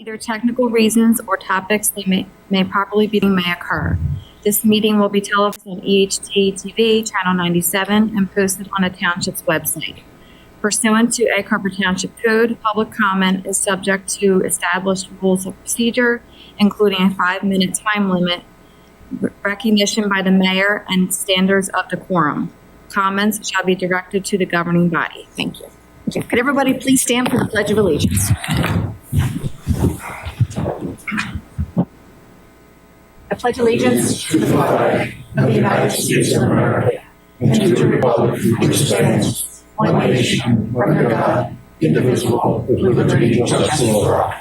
Either technical reasons or topics that may properly be may occur. This meeting will be televised on EHT TV, Channel 97, and posted on the Township's website. Pursuant to Egg Harbor Township Code, public comment is subject to established rules of procedure, including a 5-minute time limit, recognition by the mayor, and standards of decorum. Comments shall be directed to the governing body. Thank you. Okay. Could everybody please stand for the Pledge of Allegiance? I pledge allegiance to the flag of the United States of America and to the republic for which it stands, one nation, under God, indivisible, with liberty and justice for all.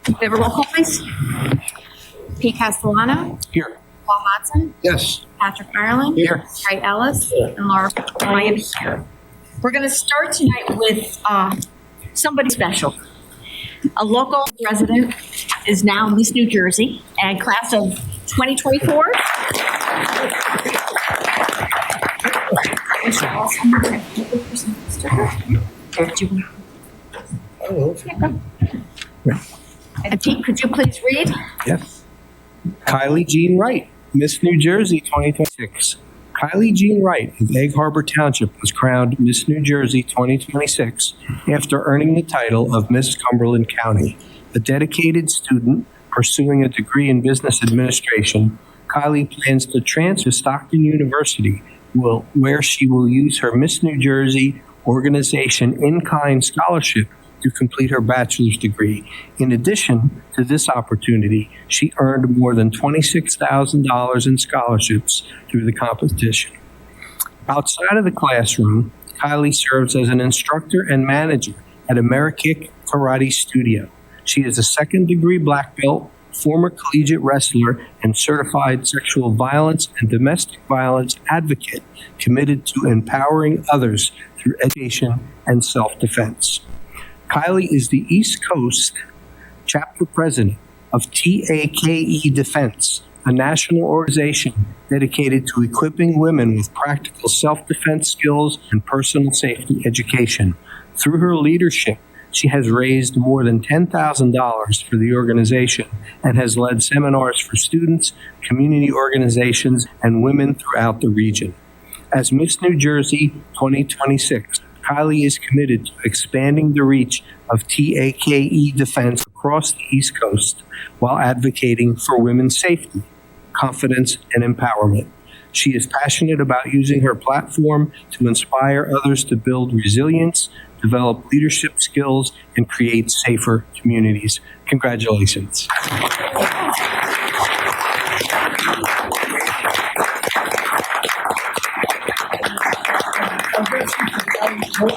We have a roll call, please. Pete Castellano. Here. Paul Hodson. Yes. Patrick Ireland. Here. Ray Ellis. And Laura Ryan here. We're going to start tonight with somebody special. A local resident is now Miss New Jersey and class of 2024. And Pete, could you please read? Yes. Kylie Jean Wright, Miss New Jersey 2026. Kylie Jean Wright of Egg Harbor Township was crowned Miss New Jersey 2026 after earning the title of Miss Cumberland County. A dedicated student pursuing a degree in business administration, Kylie plans to transfer to Stockton University, where she will use her Miss New Jersey organization in-kind scholarship to complete her bachelor's degree. In addition to this opportunity, she earned more than $26,000 in scholarships through the competition. Outside of the classroom, Kylie serves as an instructor and manager at Amerikick Karate Studio. She is a second-degree black belt, former collegiate wrestler, and certified sexual violence and domestic violence advocate committed to empowering others through education and self-defense. Kylie is the East Coast chapter president of TAKE Defense, a national organization dedicated to equipping women with practical self-defense skills and personal safety education. Through her leadership, she has raised more than $10,000 for the organization and has led seminars for students, community organizations, and women throughout the region. As Miss New Jersey 2026, Kylie is committed to expanding the reach of TAKE Defense across the East Coast while advocating for women's safety, confidence, and empowerment. She is passionate about using her platform to inspire others to build resilience, develop leadership skills, and create safer communities. Congratulations. Well,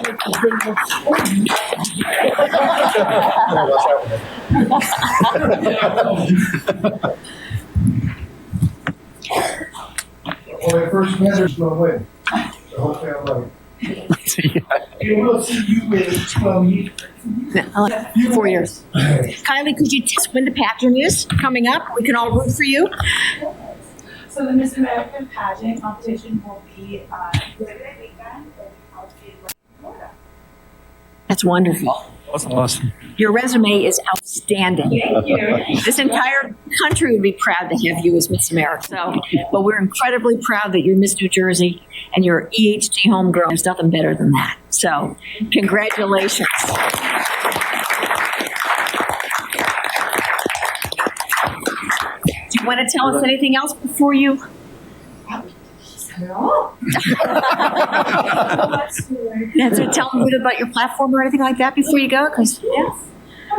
my first measures will win. So hopefully I'm right. You will see you in 12 years. 4 years. Kylie, could you tell us when the pageant is coming up? We can all root for you. So the Miss American pageant competition will be Labor Day weekend in Florida. That's wonderful. Awesome. Your resume is outstanding. Thank you. This entire country would be proud to have you as Miss America. So, but we're incredibly proud that you're Miss New Jersey and you're EHT homegrown. There's nothing better than that. So, congratulations. Do you want to tell us anything else before you? No. Yeah, so tell me a bit about your platform or anything like that before you go. Yes.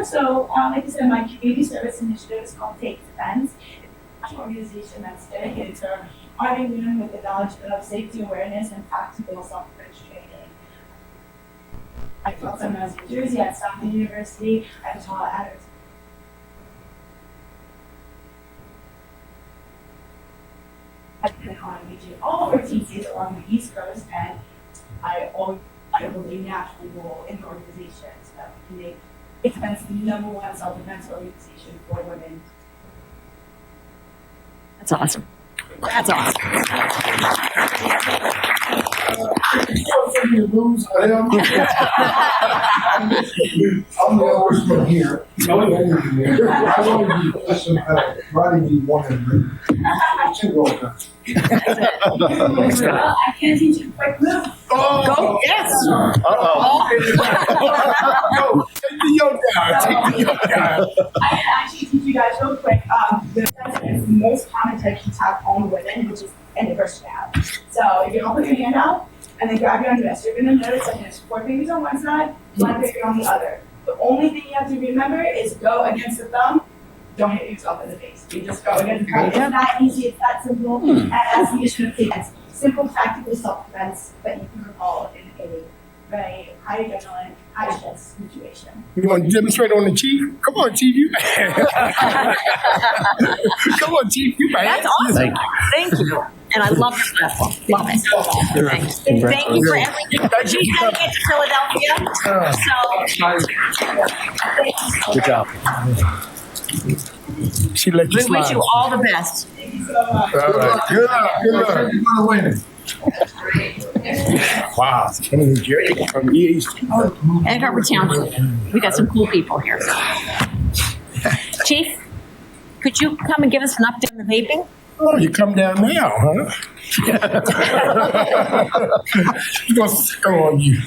So, like I said, my community service initiative is called Take Defense. It's an organization that's dedicated to arming women with the knowledge of safety awareness and practical self-defense training. I taught when I was in New Jersey at Stockton University. I taught at all of our teachers along the East Coast, and I believe national role in the organization. So we make defense the #1 self-defense organization for women. That's awesome. That's awesome. I'm the oldest one here. I want to be listen, writing you one of them. Two roll guys. Well, I can teach you a quick move. Oh, Yes. Go, take the yoke down. Take the yoke down. I can actually teach you guys real quick. The most common type to tap on women, which is in the first round. So if you don't put your hand out and then grab your undress, you're gonna notice that there's 4 fingers on one side, 1 finger on the other. The only thing you have to remember is go against the thumb. Don't hit yourself in the face. You just go against the thumb. It's that easy. It's that simple. And that's the issue of defense. Simple, practical self-defense that you can recall in a very high adrenaline, high stress situation. You want to demonstrate on the chief? Come on, chief. You Come on, chief. You That's awesome. Thank you. And I love this platform. Love it. Thanks. Thank you for everything. She's going to get to Philadelphia. So, Good job. She let you we slide. wish you all the best. Thank you so much. All right. Good luck. Good luck. You're gonna win. Wow. From the East. Egg Harbor Township. We got some cool people here. Chief, could you come and give us an update on the vaping? Oh, you come down now, huh? She's gonna go on you.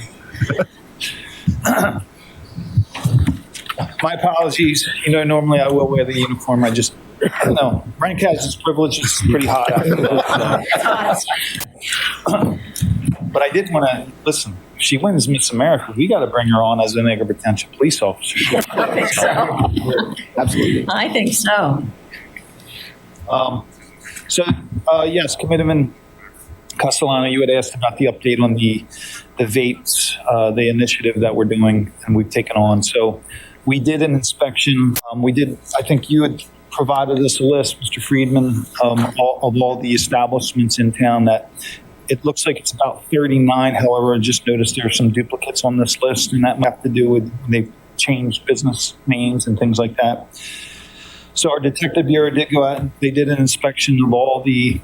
My apologies. Normally I will wear the uniform. I just, no. Rank has its privilege. It's pretty hot out there. But I did want to, listen, if she wins Miss America, we got to bring her on as an Egg Harbor Township police officer. I think so. Absolutely. I think so. Yes, Committeeman Castellano, you had asked about the update on the vapes, the initiative that we're doing and we've taken on. So we did an inspection. I think you had provided us a list, Mr. Friedman, of all the establishments in town that it looks like it's about 39. However, I just noticed there are some duplicates on this list, and that might have to do with they've changed business names and things like that. So our detective bureau did go out and they did an inspection of all the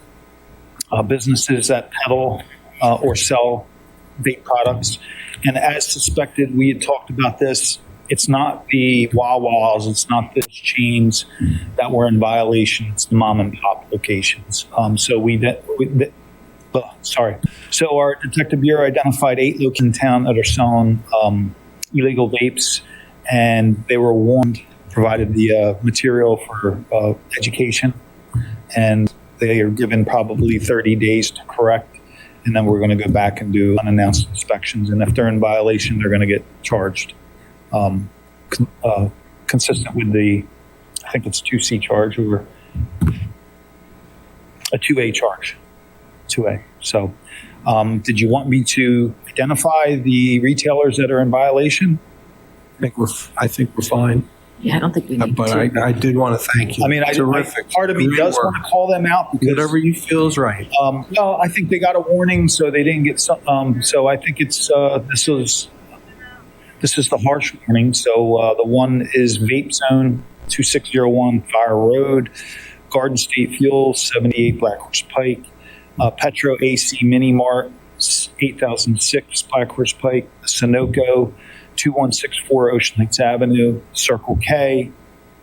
businesses that peddle or sell vape products. And as suspected, we had talked about this. It's not the Wawas, it's not the chains that were in violation. It's the mom and pop locations. So our detective bureau identified 8 locations in town that are selling illegal vapes, and they were warned, provided the material for education, and they are given probably 30 days to correct, and then we're going to go back and do unannounced inspections, and if they're in violation, they're going to get charged. Consistent with I think it's 2C charge or a 2A charge. 2A. So, did you want me to identify the retailers that are in violation? I think we're fine. Yeah, I don't think we need But to. I did want to thank you. I mean, Terrific. part of me Great does work. want to call them out because Whatever you feel is right. no, I think they got a warning, so they didn't get some. So I think it's this is the harsh warning. So the one is Vape Zone 2601 Fire Road, Garden State Fuel 78 Black Horse Pike, Petro AC Mini Mart 8006 Black Horse Pike, Sunoco 2164 Ocean Heights Avenue, Circle K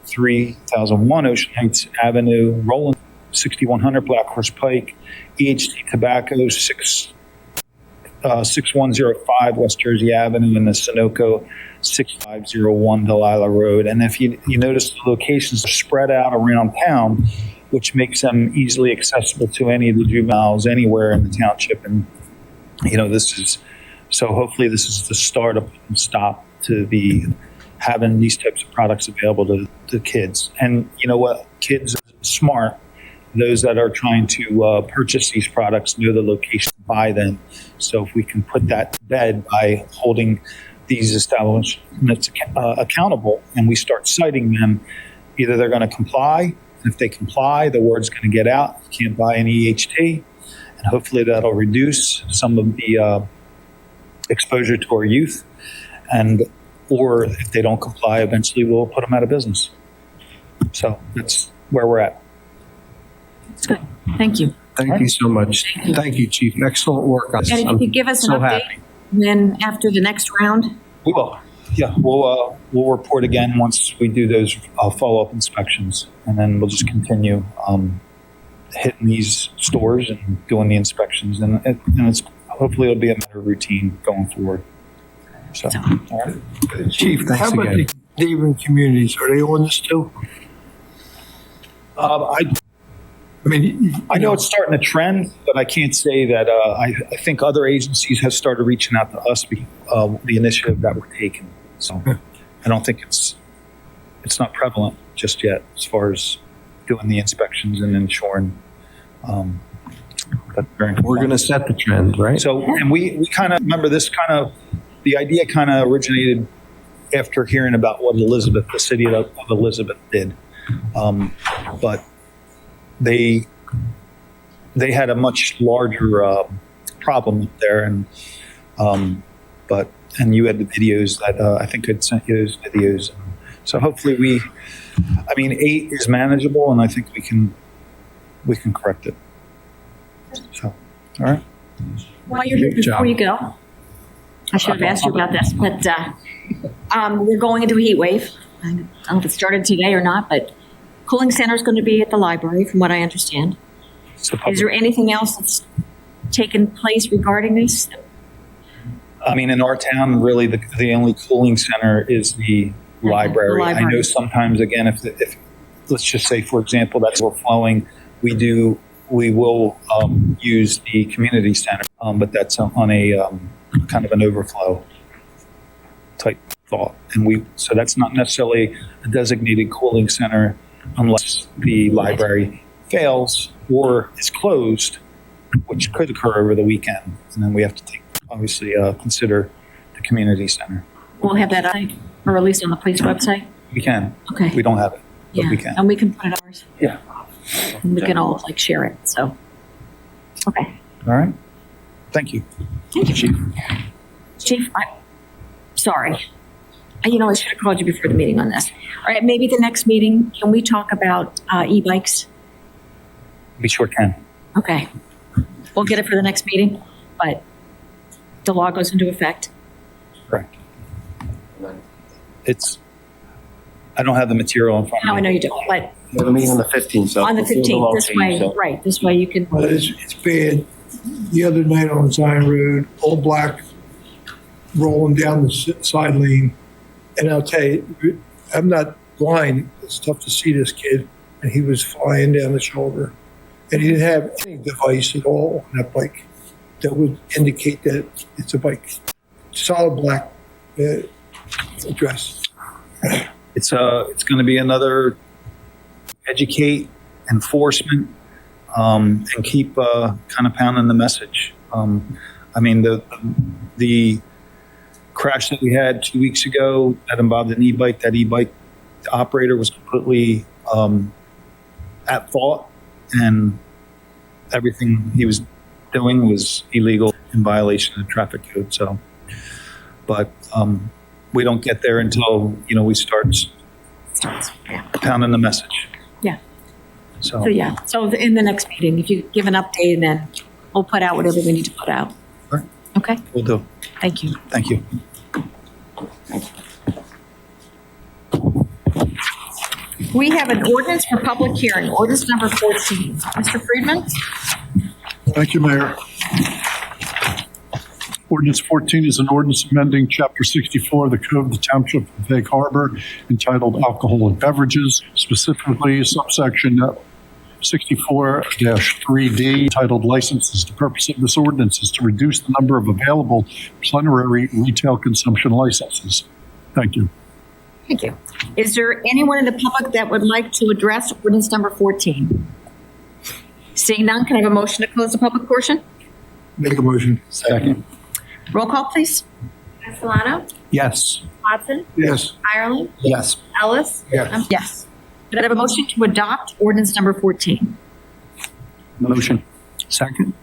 3001 Ocean Heights Avenue, Roland 6100 Black Horse Pike, EHT Tobacco 6105 West Jersey Avenue, and the Sunoco 6501 Delilah Road. And if you notice, the locations are spread out around town, which makes them easily accessible to any of the juveniles anywhere in the township. And hopefully this is the start of a stop to the having these types of products available to kids. And you know what? Kids are smart. Those that are trying to purchase these products know the location to buy them. So if we can put that to bed by holding these establishments accountable and we start citing them, either they're going to comply. If they comply, the word's going to get out. You can't buy any EHT. And hopefully that'll reduce some of the exposure to our youth. Or if they don't comply, eventually we'll put them out of business. So that's where we're at. That's good. Thank you. Thank you so much. Thank you, Chief. Excellent work. And if you could give us an so update happy. then after the next round. We will. yeah, we'll report again once we do those follow-up inspections, and then we'll just continue hitting these stores and doing the inspections, and it's hopefully it'll be a matter of routine going forward. So, all right. Chief, Thanks how about again. the neighboring communities? Are they on this too? I mean, I know it's starting to trend, but I can't say that. I think other agencies have started reaching out to us, the initiative that we're taking. So I don't think it's not prevalent just yet as far as doing the inspections and ensuring that they're in We're going to compliance. set the trend, right? So, and we kind of remember this the idea kind of originated after hearing about what the city of Elizabeth did. But they had a much larger problem up there, and you had the videos that I think I'd sent you those videos. So hopefully 8 is manageable, and I think we can correct it. So, all right. While you're here, Great job. before you go, I should have asked you about this, but we're going into a heat wave. I don't know if it started today or not, but cooling center is going to be at the library, from what I understand. It's the public. Is there anything else that's taken place regarding this? In our town, really, the only cooling center is the library. I know sometimes, again, if let's just say, for example, that's overflowing, we will use the community center, but that's on a kind of an overflow type thought. So that's not necessarily a designated cooling center unless the library fails or is closed, which could occur over the weekend. And then we have to obviously consider the community center. We'll have that on, or at least on the police website? We can. Okay. We don't have it, but Yeah, we can. and we can put it ours. Yeah. And we can all share it, so. Okay. All right. Thank you. Thank you, Chief. Chief, sorry. I should have called you before the meeting on this. All right, maybe the next meeting, can we talk about e-bikes? We sure can. Okay. We'll get it for the next meeting, but the law goes into effect. Correct. I don't have the material in front No, of I me. know you don't, but We have a meeting on the 15th, so. on the before 15th, law this change, way, so- right, this way you can, but it's bad. The other night on Zion Road, old black rolling down the side lane. And I'll tell you, I'm not blind. It's tough to see this kid. And he was flying down the shoulder. And he didn't have any device at all on that bike that would indicate that it's a bike. Solid black dress. It's going to be another educate, enforcement, and keep kind of pounding the message. The crash that we had 2 weeks ago that involved an e-bike, that e-bike operator was completely at fault, and everything he was doing was illegal in violation of the traffic code. So, but we don't get there until we start pounding the message. yeah. So, So, yeah, so in the next meeting, if you give an update, and then we'll put out whatever we need to put out. Sure. Okay, we'll do. thank you. Thank you. We have an ordinance for public hearing, ordinance number 14. Mr. Friedman? Thank you, Mayor. Ordinance 14 is an ordinance amending Chapter 64 of the Code of the Township of Egg Harbor entitled Alcoholic Beverages, specifically subsection 64-3D titled Licenses. The purpose of this ordinance is to reduce the number of available plenary retail consumption licenses. Thank you. Thank you. Is there anyone in the public that would like to address ordinance number 14? Seeing none, can I have a motion to close the public portion? Make a motion. Second. Roll call, please. Castellano, Yes. Watson, Yes. Ireland, Yes. Ellis, Yes. Yes. Can I have a motion to adopt ordinance number 14? Motion. Second.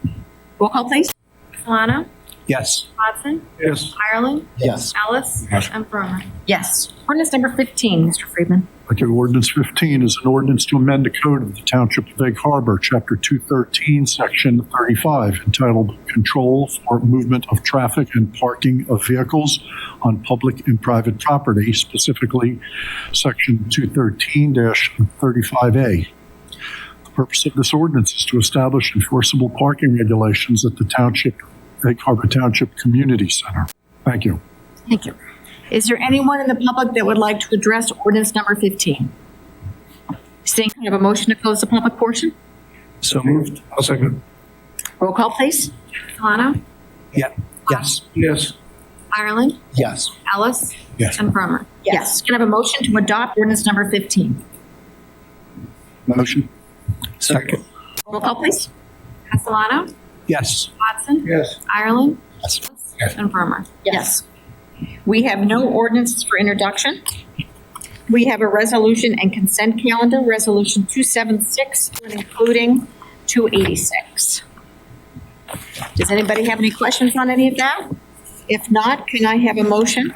Roll call, please. Castellano, Yes. Hodson, Yes. Ireland, Yes. Ellis, and Brummer. Yes. Ordinance number 15, Mr. Friedman. Okay, ordinance 15 is an ordinance to amend the code of the Township of Egg Harbor, Chapter 213, Section 35, entitled Control for Movement of Traffic and Parking of Vehicles on Public and Private Property, specifically Section 213-35A. The purpose of this ordinance is to establish enforceable parking regulations at the Egg Harbor Township Community Center. Thank you. Thank you. Is there anyone in the public that would like to address ordinance number 15? Seeing, can I have a motion to close the public portion? So moved. I'll second. Roll call, please. Solano, Yeah. Yes. Yes. Ireland, Yes. Ellis, Yes. and Brummer. Yes. Can I have a motion to adopt ordinance number 15? Motion? Second. Roll call, please. Castellano, Yes. Hodson, Yes. Ireland, Yes. and Brummer. Yes. We have no ordinances for introduction. We have a resolution and consent calendar, Resolution 276, including 286. Does anybody have any questions on any of that? If not, can I have a motion?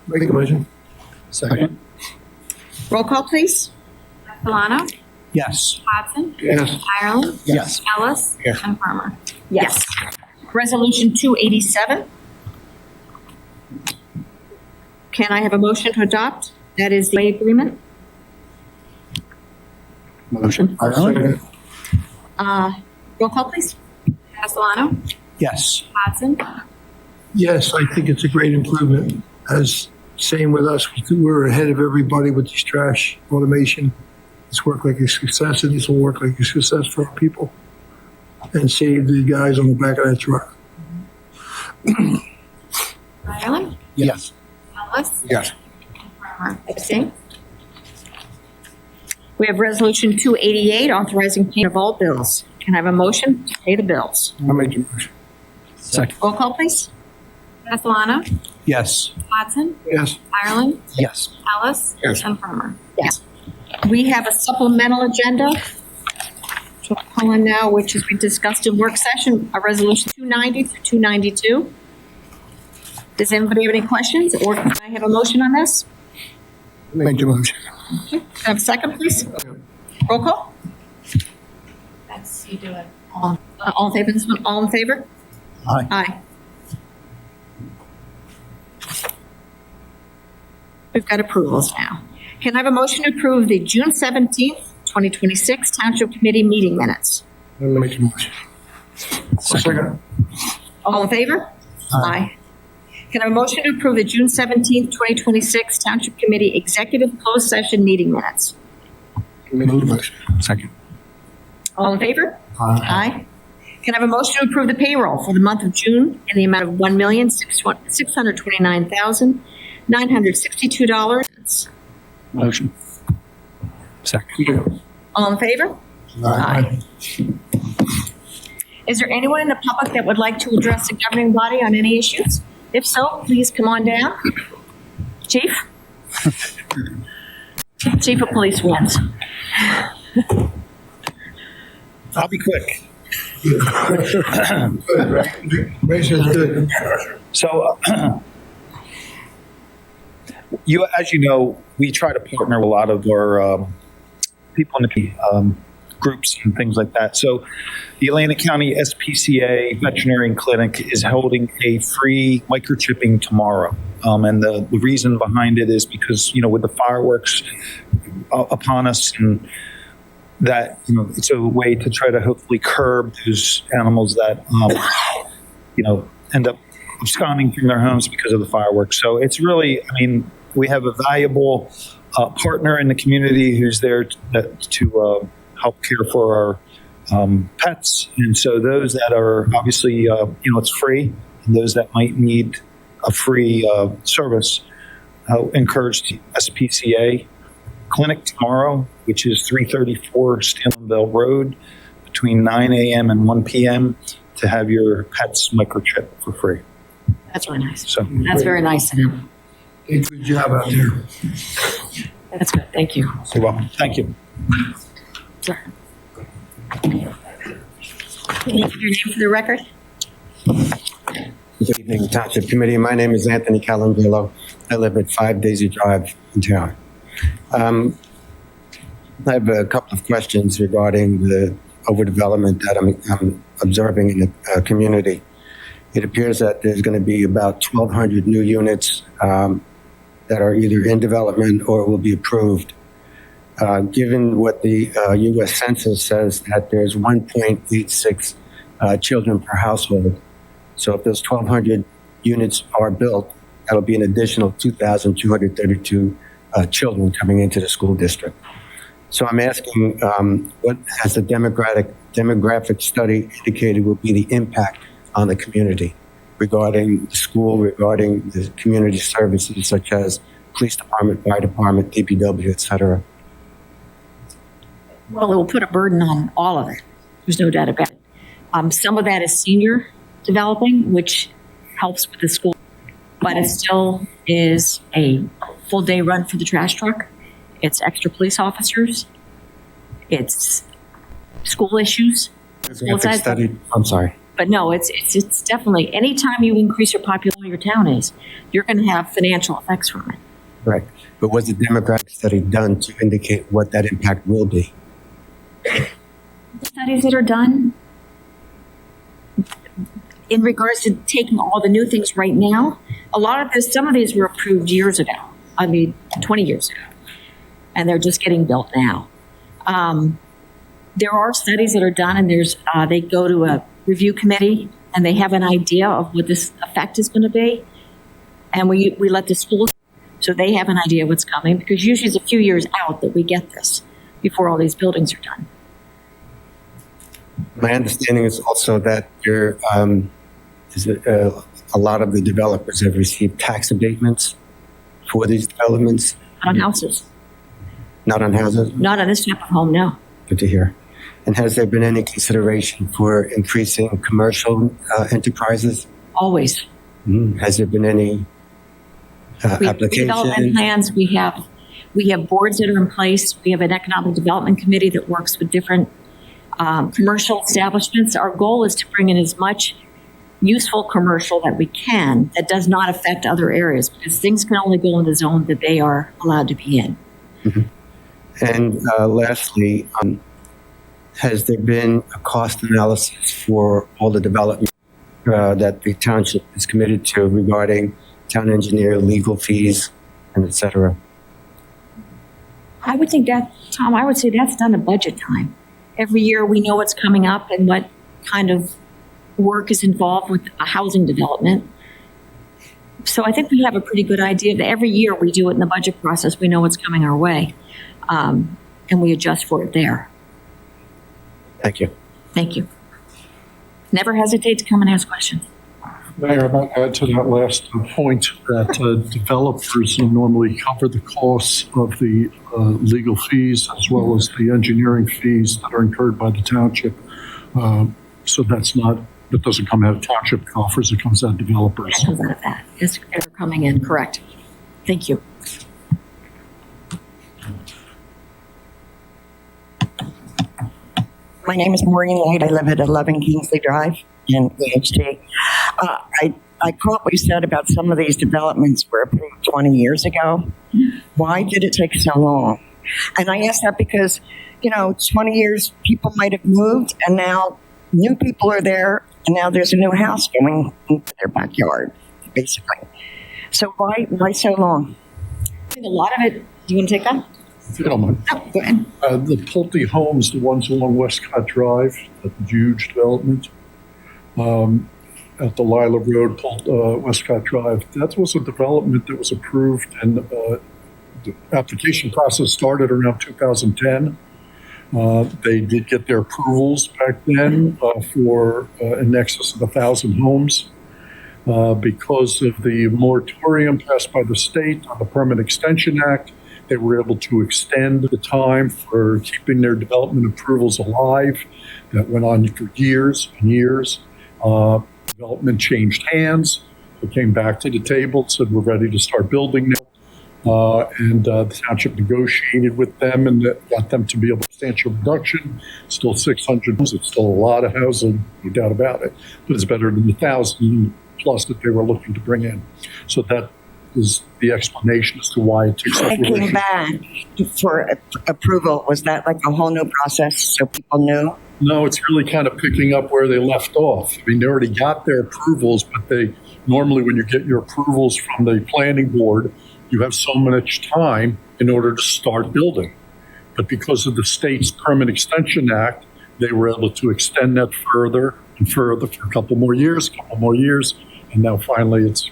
Make a motion. Second. Roll call, please. Castellano, Yes. Hodson, Yes. Ireland, Yes. Ellis, Yes. and Brummer. Yes. Resolution 287. Can I have a motion to adopt? That is the agreement. Motion? Second. Roll call, please. Castellano, Yes. Hodson, Yes, I think it's a great improvement. As same with us, we're ahead of everybody with this trash automation. It's worked like a success, and this will work like a success for our people and save the guys on the back of that truck. Ireland, Yes. Ellis, Yes. Brummer. Abstain. We have Resolution 288, authorizing payment of all bills. Can I have a motion to pay the bills? I made your motion. Second. Roll call, please. Castellano, Yes. Hodson, Yes. Ireland, Yes. Ellis, Yes. and Brummer. Yes. We have a supplemental agenda to call in now, which has been discussed in work session, a resolution 290 through 292. Does anybody have any questions, or can I have a motion on this? Made your motion. Can I have a second, please? Roll call. That's, you do it. All in favor of this one? All in favor? Aye. Aye. We've got approvals now. Can I have a motion to approve the June 17th, 2026 Township Committee meeting minutes? I made your motion. Second. All in favor? Aye. Can I have a motion to approve the June 17th, 2026 Township Committee Executive Closed Session meeting minutes? Made your motion. Second. All in favor? Aye. Can I have a motion to approve the payroll for the month of June in the amount of $1,629,962? Motion. Second. All in favor? Aye. Is there anyone in the public that would like to address the governing body on any issues? If so, please come on down. Chief? Chief of Police wins. I'll be quick. Commissioner's good. So, as you know, we try to partner with a lot of our people in the groups and things like that. So, the Atlantic County SPCA Veterinary Clinic is holding a free microchipping tomorrow. And the reason behind it is because, with the fireworks upon us, and that, it's a way to try to hopefully curb those animals that, end up absconding from their homes because of the fireworks. So it's really, we have a valuable partner in the community who's there to help care for our pets. And so those that are obviously, it's free, and those that might need a free service, encourage the SPCA clinic tomorrow, which is 334 Stanleyville Road, between 9 a.m. and 1 p.m. to have your pets microchip for free. That's really nice. So That's very nice of him. Did a good job out there. That's good. Thank you. you're welcome. Thank you. Sir. Can you give your name for the record? Good evening, Township Committee. My name is Anthony Calandrillo. I live at 5 Daisy Drive in town. I have a couple of questions regarding the overdevelopment that I'm observing in the community. It appears that there's going to be about 1,200 new units that are either in development or will be approved. Given what the U.S. Census says that there's 1.86 children per household. So if those 1,200 units are built, that'll be an additional 2,232 children coming into the school district. So I'm asking, what has the demographic study indicated will be the impact on the community regarding the school, regarding the community services such as police department, fire department, DPW, et cetera? Well, it will put a burden on all of it. There's no doubt about it. Some of that is senior developing, which helps with the school, but it still is a full day run for the trash truck. It's extra police officers. It's school issues. Demographic study, I'm sorry. But no, it's definitely, anytime you increase your population, your town is, you're going to have financial effects from it. Right. But was the demographic study done to indicate what that impact will be? The studies that are done in regards to taking all the new things right now, some of these were approved years ago. 20 years ago. And they're just getting built now. There are studies that are done, and they go to a review committee, and they have an idea of what this effect is going to be. And we let the schools, so they have an idea of what's coming, because usually it's a few years out that we get this before all these buildings are done. My understanding is also that a lot of the developers have received tax abatements for these developments. Not on houses. Not on houses? Not on this type of home, no. Good to hear. And has there been any consideration for increasing commercial enterprises? Always. Has there been any application? Development plans, we have boards that are in place. We have an economic development committee that works with different commercial establishments. Our goal is to bring in as much useful commercial that we can that does not affect other areas, because things can only go in the zone that they are allowed to be in. Mm-hmm. And lastly, has there been a cost analysis for all the development that the township is committed to regarding town engineer, legal fees, and et cetera? I would think that, Tom, I would say that's done at budget time. Every year we know what's coming up and what kind of work is involved with a housing development. So I think we have a pretty good idea that every year we do it in the budget process. We know what's coming our way, and we adjust for it there. Thank you. Thank you. Never hesitate to come and ask questions. Mayor, I might add to that last point that developers normally cover the costs of the legal fees as well as the engineering fees that are incurred by the township. So that doesn't come out of township coffers, it comes out of developers. That comes out of that. It's ever coming in, correct. Thank you. My name is Maureen White. I live at 11 Kingsley Drive in EHT. I caught what you said about some of these developments were approved 20 years ago. Why did it take so long? And I ask that because, 20 years people might have moved, and now new people are there, and now there's a new house going into their backyard, basically. So why so long? I think a lot of it, do you want to take that? If you don't mind. Oh, go ahead. The Pulte homes, the ones along Westcott Drive, that huge development, at the Lila Road, Westcott Drive, that was a development that was approved, and the application process started around 2010. They did get their approvals back then for in excess of 1,000 homes. Because of the moratorium passed by the state on the Permanent Extension Act, they were able to extend the time for keeping their development approvals alive. That went on for years and years. Development changed hands. It came back to the table, said we're ready to start building now. and the township negotiated with them and got them to be a substantial reduction. Still 600, it's still a lot of housing, no doubt about it, but it's better than the 1,000 plus that they were looking to bring in. So that is the explanation as to why it took such a It came back for approval. Was that like a whole new process so people knew? No, it's really kind of picking up where they left off. I mean, they already got their approvals, but they normally, when you get your approvals from the planning board, you have so much time in order to start building. But because of the state's Permit Extension Act, they were able to extend that further and further for a couple more years, and now finally it's.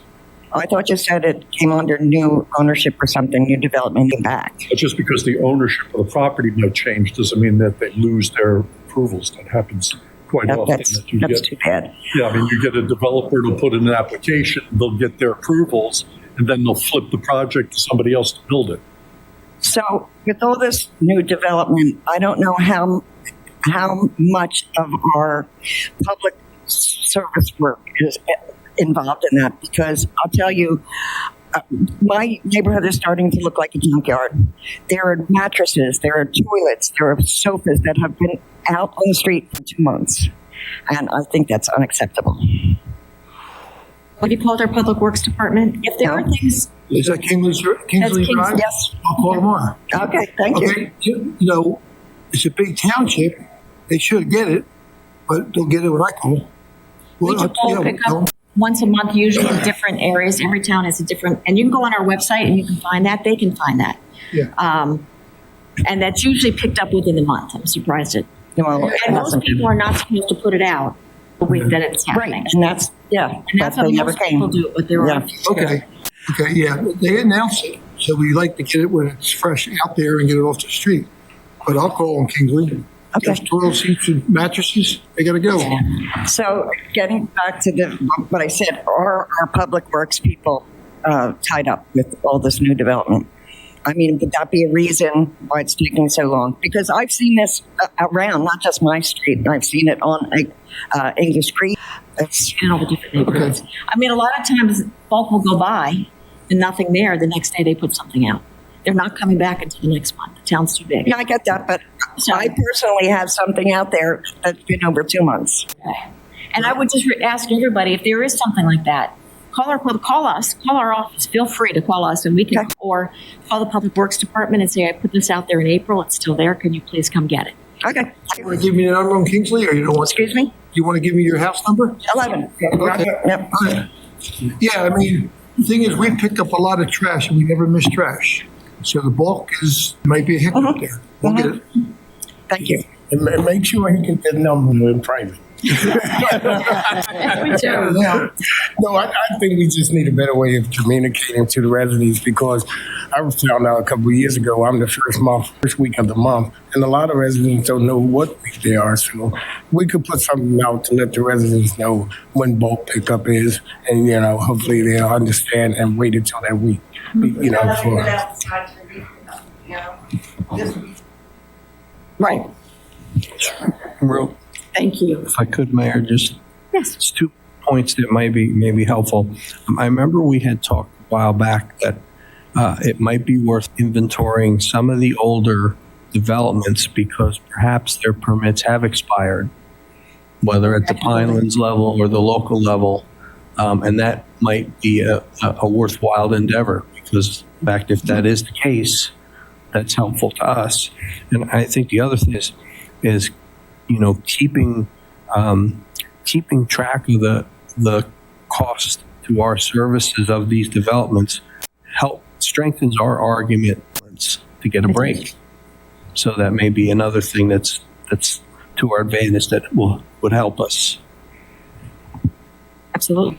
I thought you said it came under new ownership or something, new development and back. But just because the ownership of the property might change doesn't mean that they lose their approvals. That happens quite often. That's too bad. Yeah, I mean, you get a developer to put in an application, they'll get their approvals, and then they'll flip the project to somebody else to build it. So with all this new development, I don't know how much of our public service work is involved in that, because I'll tell you, my neighborhood is starting to look like a junkyard. There are mattresses, there are toilets, there are sofas that have been out on the street for 2 months, and I think that's unacceptable. What do you call it, our public works department? If there are things, Is that Kingsley Drive? Yes. I'll call tomorrow. Okay, thank you. Okay, you know, it's a big township. They should get it, but they'll get it when I call. we do all pick up once a month, usually in different areas. Every town has a different, and you can go on our website and you can find that. They can find that. Yeah. And that's usually picked up within a month. I'm surprised at. Well, And most people are not supposed to put it out the week that it's happening. right, and that's, And that's how they never most came. people do it, but there are. Okay. Okay, yeah, they announced it, so we like to get it when it's fresh out there and get it off the street. But I'll call on Kingsley. Okay. There's toilet seats and mattresses, they gotta go. So getting back to what I said, are our public works people tied up with all this new development? I mean, would that be a reason why it's taking so long? Because I've seen this around, not just my street. I've seen it on English Creek. It's In all the different neighborhoods. I mean, a lot of times folk will go by and nothing there. The next day they put something out. They're not coming back until the next month. The town's too big. Yeah, I get that, but I personally have something out there that's been over 2 months. And I would just ask everybody, if there is something like that, call us, call our office. Feel free to call us, and we can, or call the Public Works Department and say, I put this out there in April. It's still there. Can you please come get it? Okay. You wanna give me the number on Kingsley, or you don't want? Excuse me? You wanna give me your house number? 11. Okay. Yep. Yeah, I mean, the thing is, we pick up a lot of trash and we never miss trash. So the bulk might be a hiccup there. We'll get it. Thank you. And make sure he get that number in private. We do. No, I think we just need a better way of communicating to the residents, because I found out a couple of years ago I'm the first week of the month, and a lot of residents don't know what week they are. So we could put something out to let the residents know when bulk pickup is, and hopefully they'll understand and wait until that week. For Right. Real, Thank you. if I could, Mayor, just Yes. 2 points that may be helpful. I remember we had talked a while back that it might be worth inventorying some of the older developments because perhaps their permits have expired, whether at the Pinelands level or the local level, and that might be a worthwhile endeavor, because in fact, if that is the case, that's helpful to us. And I think the other thing is keeping track of the cost to our services of these developments strengthens our argument to get a break. So that may be another thing that's to our advantage that would help us. Absolutely.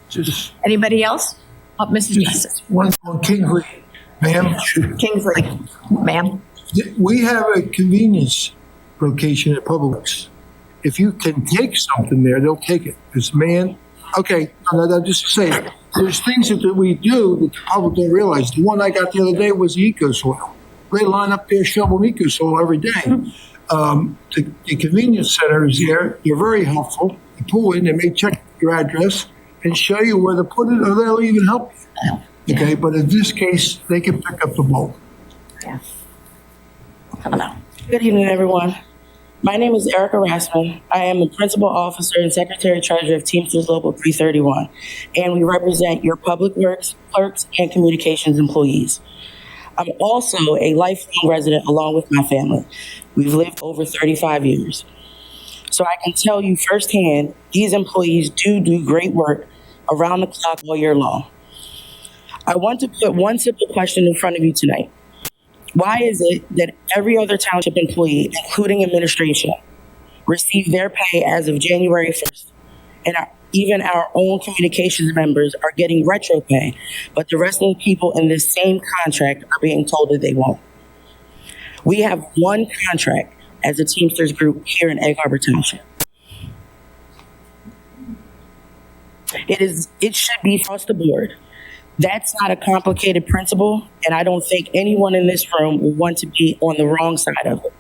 Just Anybody else? Mrs. Justice. one on Kingsley, ma'am. Kingsley, ma'am. We have a convenience location at Publix. If you can take something there, they'll take it. This man, okay, no, just to say, there's things that we do that the public don't realize. The one I got the other day was the eco soil. They line up there shoveling eco soil every day. The convenience center is there. They're very helpful. You pull in, they may check your address and show you where to put it, or they'll even help you. Okay, but in this case, they can pick up the bulk. Hello. Good evening, everyone. My name is Erica Rassman. I am the Principal Officer and Secretary Treasurer of Teamsters Local 331, and we represent your public works, clerks, and communications employees. I'm also a lifelong resident along with my family. We've lived over 35 years. So I can tell you firsthand, these employees do great work around the clock all year long. I want to put one simple question in front of you tonight. Why is it that every other township employee, including administration, received their pay as of January 1st? And even our own communications members are getting retro pay, but the rest of the people in this same contract are being told that they won't. We have one contract as a Teamsters group here in Egg Harbor Township. It should be across the board. That's not a complicated principle, and I don't think anyone in this room will want to be on the wrong side of it.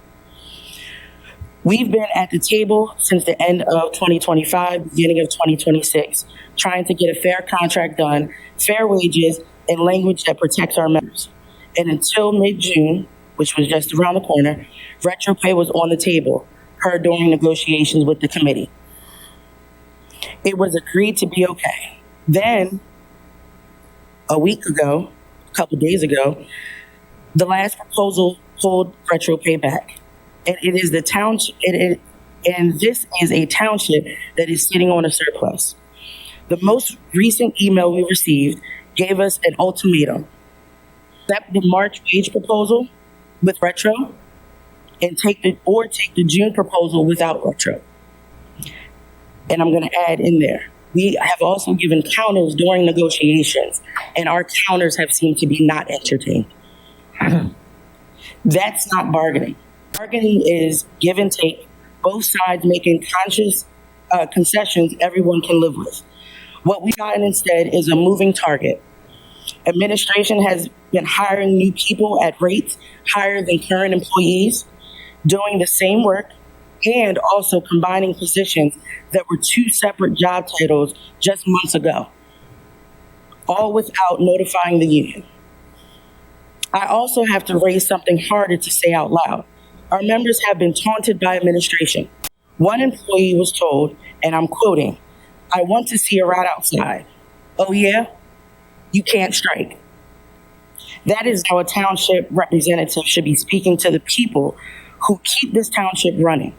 We've been at the table since the end of 2025, beginning of 2026, trying to get a fair contract done, fair wages, and language that protects our members. And until mid-June, which was just around the corner, retro pay was on the table, heard during negotiations with the committee. It was agreed to be okay. Then, a week ago, a couple days ago, the last proposal pulled retro pay back. And it is the township, and this is a township that is sitting on a surplus. The most recent email we received gave us an ultimatum. Accept the March wage proposal with retro, and take the June proposal without retro. And I'm going to add in there, we have also given counters during negotiations, and our counters have seemed to be not entertained. That's not bargaining. Bargaining is give and take, both sides making conscious concessions everyone can live with. What we've gotten instead is a moving target. Administration has been hiring new people at rates higher than current employees, doing the same work, and also combining positions that were two separate job titles just months ago, all without notifying the union. I also have to raise something harder to say out loud. Our members have been taunted by administration. One employee was told, and I'm quoting, "I want to see a rat outside." Oh yeah? You can't strike. That is how a township representative should be speaking to the people who keep this township running.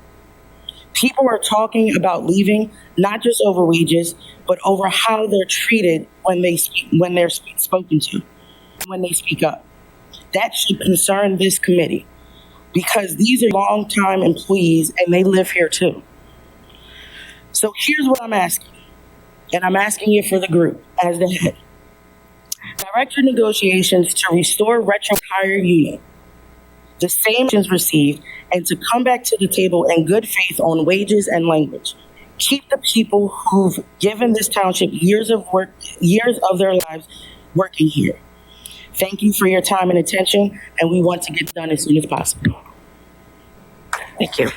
People are talking about leaving, not just over wages, but over how they're treated when they're spoken to, when they speak up. That should concern this committee, because these are longtime employees and they live here too. So here's what I'm asking, and I'm asking you for the group as the head. Direct your negotiations to restore retro hire unit, the same actions received, and to come back to the table in good faith on wages and language. Keep the people who've given this township years of their lives working here. Thank you for your time and attention, and we want to get done as soon as possible. Thank you.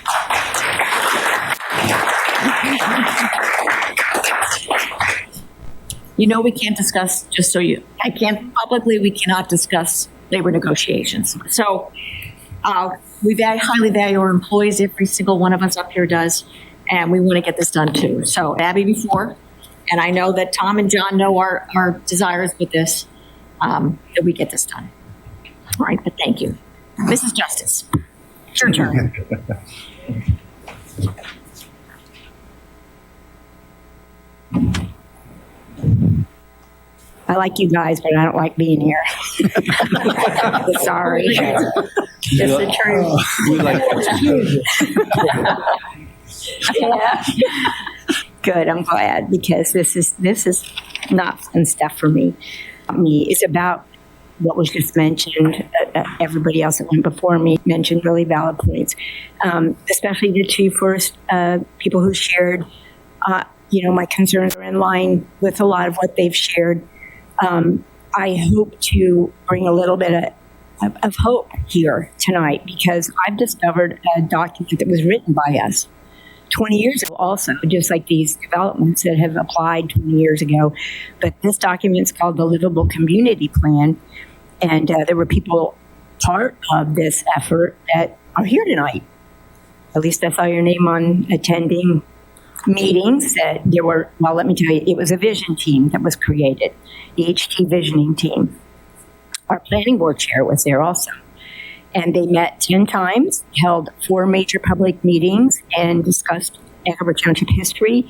You know, we can't discuss, we cannot discuss labor negotiations. So we highly value our employees. Every single one of us up here does. And we want to get this done too. So Abby before, and I know that Tom and John know our desires with this, that we get this done. All right, but thank you. Mrs. Justice, it's your turn. I like you guys, but I don't like being here. Sorry. Just the truth. We like Yeah. Good. I'm glad, because this is not fun stuff for me. It's about what was just mentioned. Everybody else that went before me mentioned really valid points, especially the two first people who shared. My concerns are in line with a lot of what they've shared. I hope to bring a little bit of hope here tonight, because I've discovered a document that was written by us 20 years ago also, just like these developments that have applied 20 years ago. But this document's called the Livable Community Plan. And there were people part of this effort that are here tonight. At least I saw your name on attending meetings that there were, well, let me tell you, it was a vision team that was created, the HT visioning team. Our planning board chair was there also. And they met 10 times, held 4 major public meetings, and discussed Egg Harbor Township history.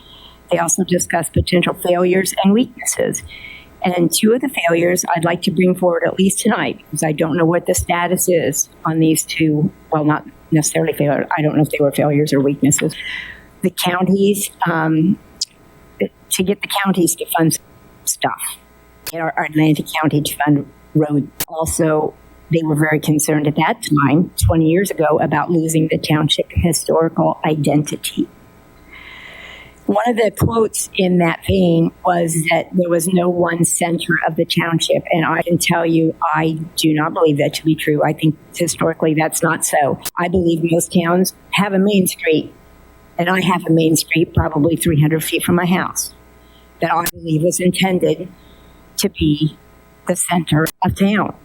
They also discussed potential failures and weaknesses. And 2 of the failures I'd like to bring forward at least tonight, because I don't know what the status is on these 2, well, not necessarily failures. I don't know if they were failures or weaknesses. The counties, to get the counties to fund stuff, our Atlantic County to fund road. Also, they were very concerned at that time, 20 years ago, about losing the township historical identity. One of the quotes in that vein was that there was no one center of the township, and I can tell you I do not believe that to be true. I think historically that's not so. I believe most towns have a main street, and I have a main street probably 300 feet from my house that I believe was intended to be the center of town.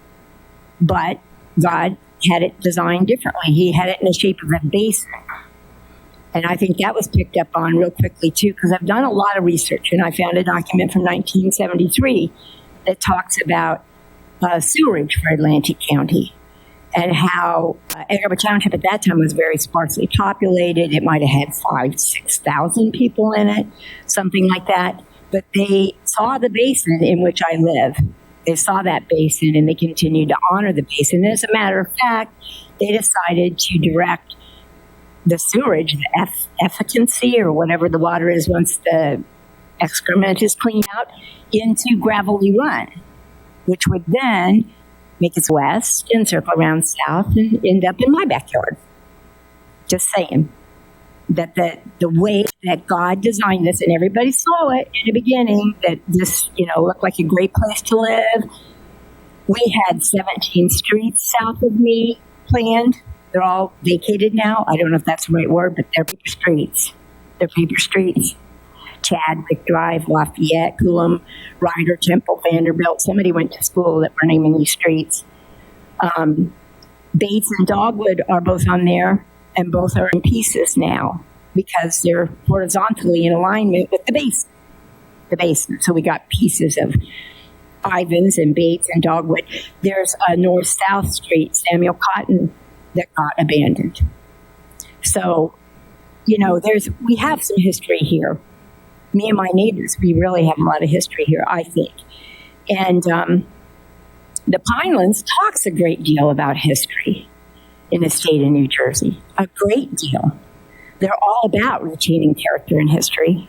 But God had it designed differently. He had it in the shape of a basin. And I think that was picked up on real quickly, too, because I've done a lot of research, and I found a document from 1973 that talks about sewerage for Atlantic County and how Egg Harbor Township at that time was very sparsely populated. It might have had 5,000 to 6,000 people in it, something like that. But they saw the basin in which I live. They saw that basin, and they continued to honor the basin. And as a matter of fact, they decided to direct the sewerage, the efficacy or whatever the water is once the excrement is cleaned out, into Gravelly Run, which would then make its west and circle around south and end up in my backyard. Just saying. That the way that God designed this, and everybody saw it in the beginning, that this, looked like a great place to live. We had 17 streets south of me planned. They're all vacated now. I don't know if that's the right word, but they're paper streets. They're paper streets. Chadwick Drive, Lafayette, Coulomb, Ryder, Temple, Vanderbilt. Somebody went to school that were naming these streets. Bates and Dogwood are both on there. And both are in pieces now because they're horizontally in alignment with the basin. So we got pieces of Ivans and Bates and Dogwood. There's a north-south street, Samuel Cotton, that got abandoned. So, we have some history here. Me and my neighbors, we really have a lot of history here, I think. And the Pinelands talks a great deal about history in the state of New Jersey. A great deal. They're all about retaining character and history.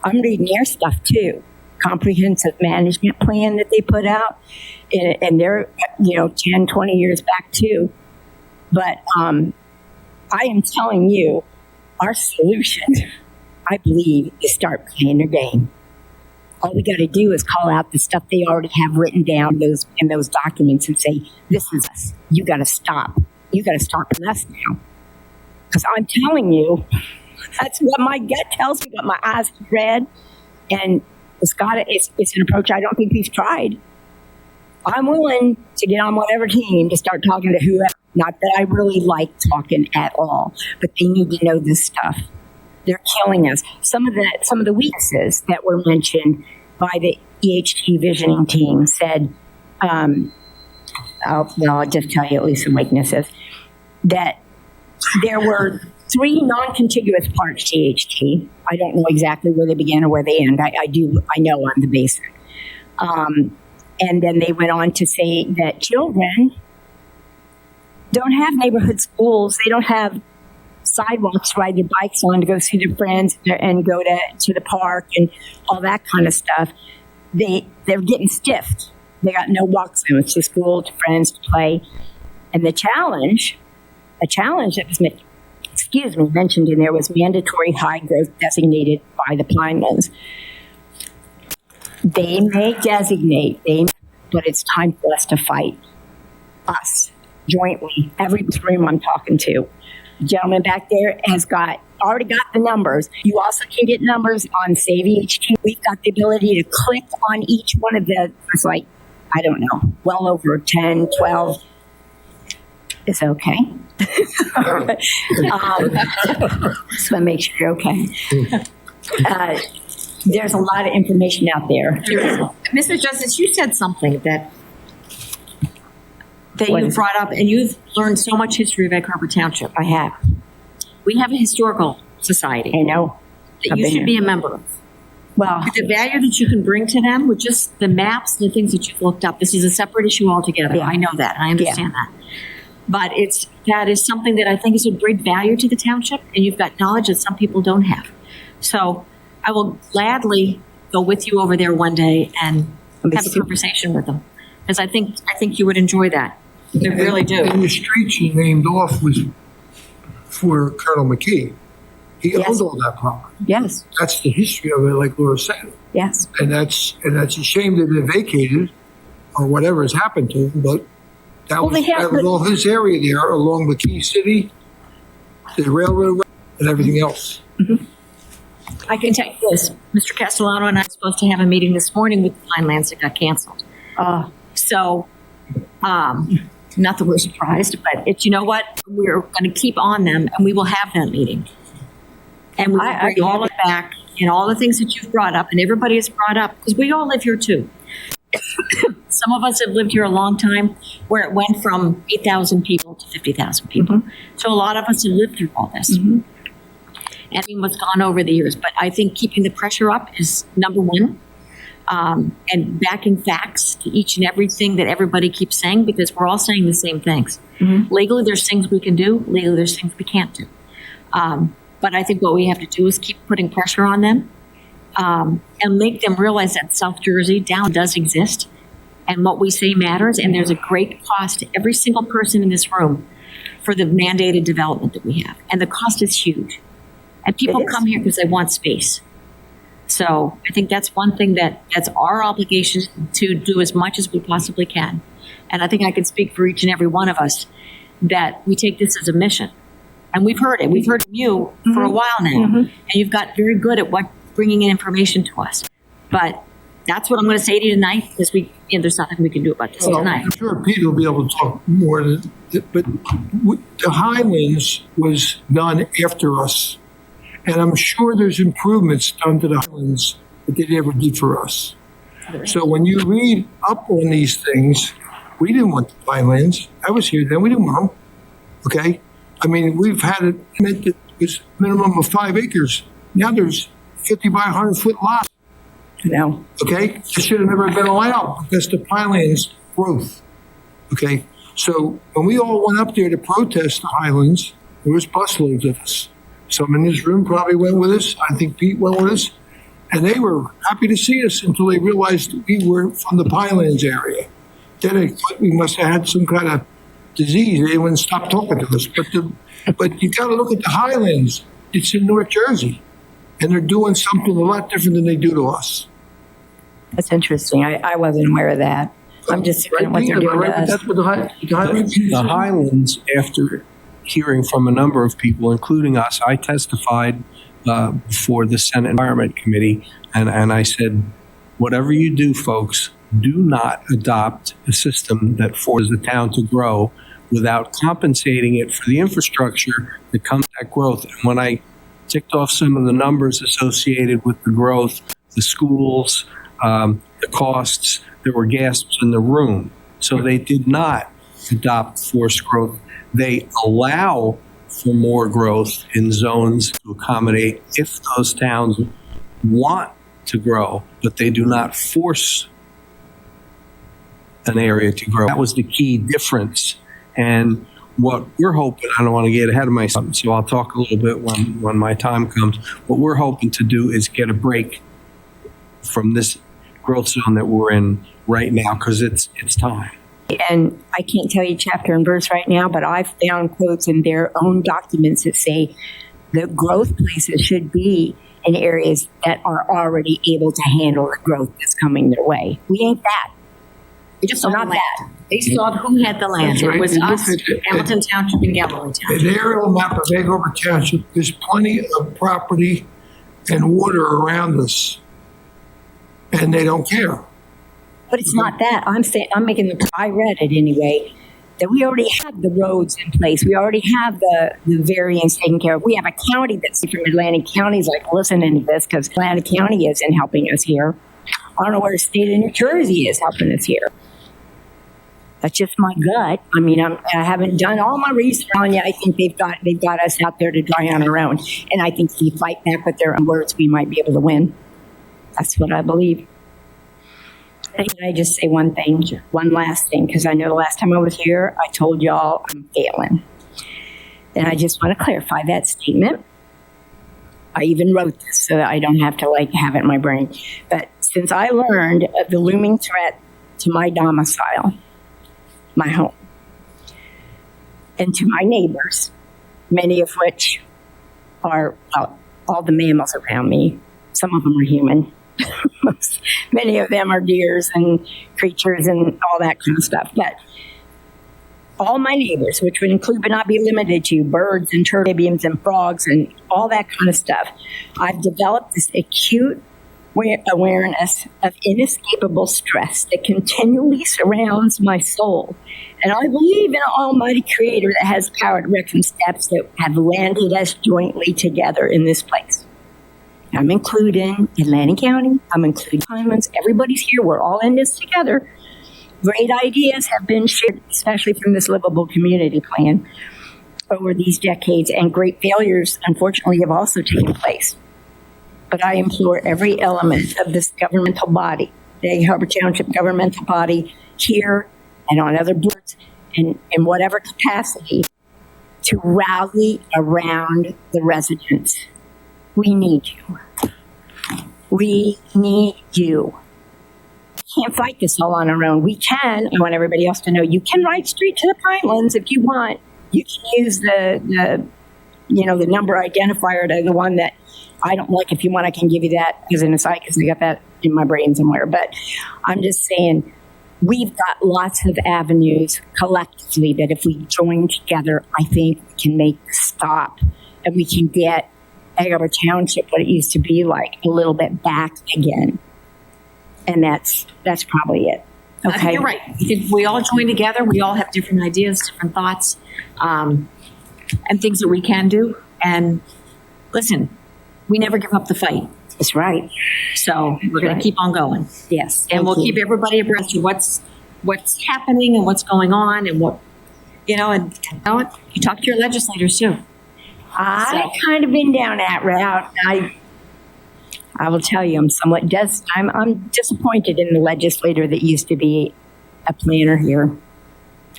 I'm reading their stuff too. Comprehensive management plan that they put out. And they're, 10, 20 years back too. But I am telling you, our solution, I believe, is start playing their game. All we got to do is call out the stuff they already have written down in those documents and say, this is us. You got to stop. You got to start with us now. Because I'm telling you, that's what my gut tells me, what my eyes have read. And it's an approach I don't think we've tried. I'm willing to get on whatever team to start talking to whoever. Not that I really like talking at all, but they need to know this stuff. They're killing us. Some of the weaknesses that were mentioned by the EHT visioning team said, I'll just tell you at least some weaknesses, that there were 3 non-contiguous parts to EHT. I don't know exactly where they begin or where they end. I know on the basin. And then they went on to say that children don't have neighborhood schools. They don't have sidewalks to ride their bikes on to go see their friends and go to the park and all that kind of stuff. They're getting stiffed. They got no walk zones to school, to friends, to play. And a challenge that was mentioned in there was mandatory high growth designated by the Pinelands. They may designate, but it's time for us to fight. Us, jointly, every room I'm talking to. gentleman back there has already got the numbers. You also can get numbers on Save EHT. We've got the ability to click on each one of it's like, I don't know, well over 10, 12. It's okay. Just want to make sure you're okay. There's a lot of information out there. Mr. Justice, you said something that you brought up, and you've learned so much history of Egg Harbor Township. I have. We have a historical society. I know. That you should be a member of. Well, The value that you can bring to them with just the maps, the things that you've looked up. This is a separate issue altogether. Yeah. I know that. I understand that. But that is something that I think is of great value to the township, and you've got knowledge that some people don't have. So I will gladly go with you over there one day and have a conversation with them, because I think you would enjoy that. I really do. And the street she named off was for Colonel McKee. He owned all that property. Yes. That's the history of it, like Laura said. Yes. And that's a shame that they vacated or whatever has happened to him, but that was all his area there along McKee City, the railroad, and everything else. Mm-hmm. I can tell you this. Mr. Castellano and I were supposed to have a meeting this morning with the Pinelands that got canceled. Not that we're surprised, but you know what? We're going to keep on them, and we will have that meeting. And we will bring all of it back, and all the things that you've brought up, and everybody has brought up, because we all live here too. Some of us have lived here a long time, where it went from 8,000 people to 50,000 people. Mm-hmm. So a lot of us have lived through all this. Mm-hmm. And what's gone over the years. But I think keeping the pressure up is number one. And backing facts to each and everything that everybody keeps saying, because we're all saying the same things. Mm-hmm. Legally, there's things we can do. Legally, there's things we can't do. But I think what we have to do is keep putting pressure on them and make them realize that South Jersey down does exist, and what we say matters. And there's a great cost to every single person in this room for the mandated development that we have. And the cost is huge. And people come here because they want space. So I think that's one thing that's our obligation to do as much as we possibly can. And I think I can speak for each and every one of us that we take this as a mission. And we've heard it. We've heard from you for a while now. Mm-hmm. And you've got very good at bringing in information to us. But that's what I'm going to say to you tonight, because there's nothing we can do about this tonight. I'm sure Pete will be able to talk more. But the Highlands was done after us. And I'm sure there's improvements done to the Highlands that they never did for us. So when you read up on these things, we didn't want the Highlands. I was here then. We didn't want them. Okay? I mean, we've had it meant that it was minimum of 5 acres. Now there's 50 by 100 foot lots. No. Okay? It should have never been allowed because the Highlands growth. Okay? So when we all went up there to protest the Highlands, there was busloads of us. Some in this room probably went with us. I think Pete went with us. And they were happy to see us until they realized we were from the Pinelands area. Then they thought we must have had some kind of disease. They wouldn't stop talking to us. But you got to look at the Highlands. It's in North Jersey. And they're doing something a lot different than they do to us. That's interesting. I wasn't aware of that. I'm just saying what they're doing to us. That's what the Highlands The Highlands, after hearing from a number of people, including us, I testified before the Senate Environment Committee, and I said, whatever you do, folks, do not adopt a system that forces the town to grow without compensating it for the infrastructure that comes with that growth. And when I ticked off some of the numbers associated with the growth, the schools, the costs, there were gasps in the room. So they did not adopt forced growth. They allow for more growth in zones to accommodate if those towns want to grow, but they do not force an area to grow. That was the key difference. And what we're hoping, I don't want to get ahead of myself, so I'll talk a little bit when my time comes. What we're hoping to do is get a break from this growth zone that we're in right now, because it's time. And I can't tell you chapter and verse right now, but I've found quotes in their own documents that say the growth places should be in areas that are already able to handle the growth that's coming their way. We ain't that. We just We're not not that. They saw who had the land. That's It right. was They looked us, at it. Hamilton Township and Galloway Township. The aerial map of Egg Harbor Township, there's plenty of property and water around us, and they don't care. But it's not that. I'm saying, I'm making the, I read it anyway, that we already have the roads in place. We already have the variance taken care of. We have a county that's from Atlantic County's like listening to this because Atlantic County isn't helping us here. I don't know where the state of New Jersey is helping us here. That's just my gut. I mean, I haven't done all my research on you. I think they've got us out there to dry on our own. And I think if we fight back with their own words, we might be able to win. That's what I believe. And can I just say one thing, one last thing? Because I know the last time I was here, I told y'all I'm failing. And I just want to clarify that statement. I even wrote this so that I don't have to like have it in my brain. But since I learned of the looming threat to my domicile, my home, and to my neighbors, many of which are, well, all the mammals around me, some of them are human. Many of them are deers and creatures and all that kind of stuff. But all my neighbors, which would include but not be limited to birds and turtles and frogs and all that kind of stuff, I've developed this acute awareness of inescapable stress that continually surrounds my soul. And I believe in an almighty creator that has power to reckon steps that have landed us jointly together in this place. I'm including Atlantic County. I'm including Highlands. Everybody's here. We're all in this together. Great ideas have been shared, especially from this livable community plan over these decades, and great failures, unfortunately, have also taken place. But I implore every element of this governmental body, the Egg Harbor Township governmental body, here and on other boards, and in whatever capacity, to rally around the residents. We need you. We need you. We can't fight this all on our own. We can. I want everybody else to know you can ride straight to the Pinelands if you want. You can use the number identifier to the one that I don't like. If you want, I can give you that as an aside because I got that in my brain somewhere. But I'm just saying we've got lots of avenues collectively that if we join together, I think we can make the stop and we can get Egg Harbor Township, what it used to be like, a little bit back again. And that's probably it. I think you're right. If we all join together, we all have different ideas, different thoughts, and things that we can do. And listen, we never give up the fight. That's right. So we're going to keep on going. Yes. And we'll keep everybody abreast of what's happening and what's going on and what, and you know what? You talk to your legislators too. I've kind of been down that route. I will tell you, I'm disappointed in the legislator that used to be a planner here,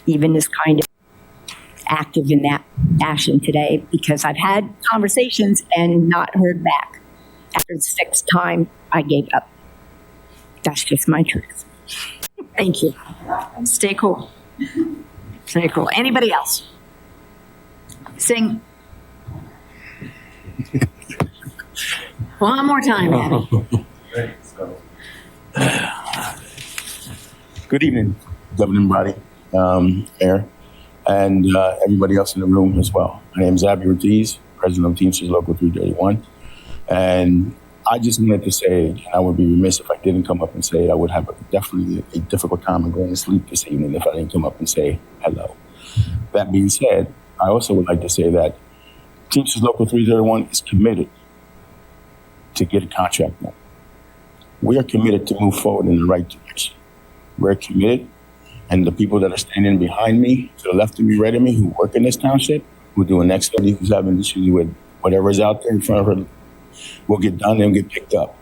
even is kind of active in that fashion today, because I've had conversations and not heard back. After the sixth time, I gave up. That's just my truth. Thank you. Stay cool. Stay cool. Anybody else? Sing. One more time, Abby. Good evening, governing body, Mayor, and everybody else in the room as well. My name is Abby Ortiz, president of Teamsters Local 331. And I just wanted to say, and I would be remiss if I didn't come up and say it, I would have definitely a difficult time in going to sleep this evening if I didn't come up and say hello. That being said, I also would like to say that Teamsters Local 331 is committed to get a contract done. We are committed to move forward in the right direction. We're committed, and the people that are standing behind me, to the left of me, right of me, who work in this township, who do an excellent, who's having issues with whatever's out there in front of her, will get done and get picked up,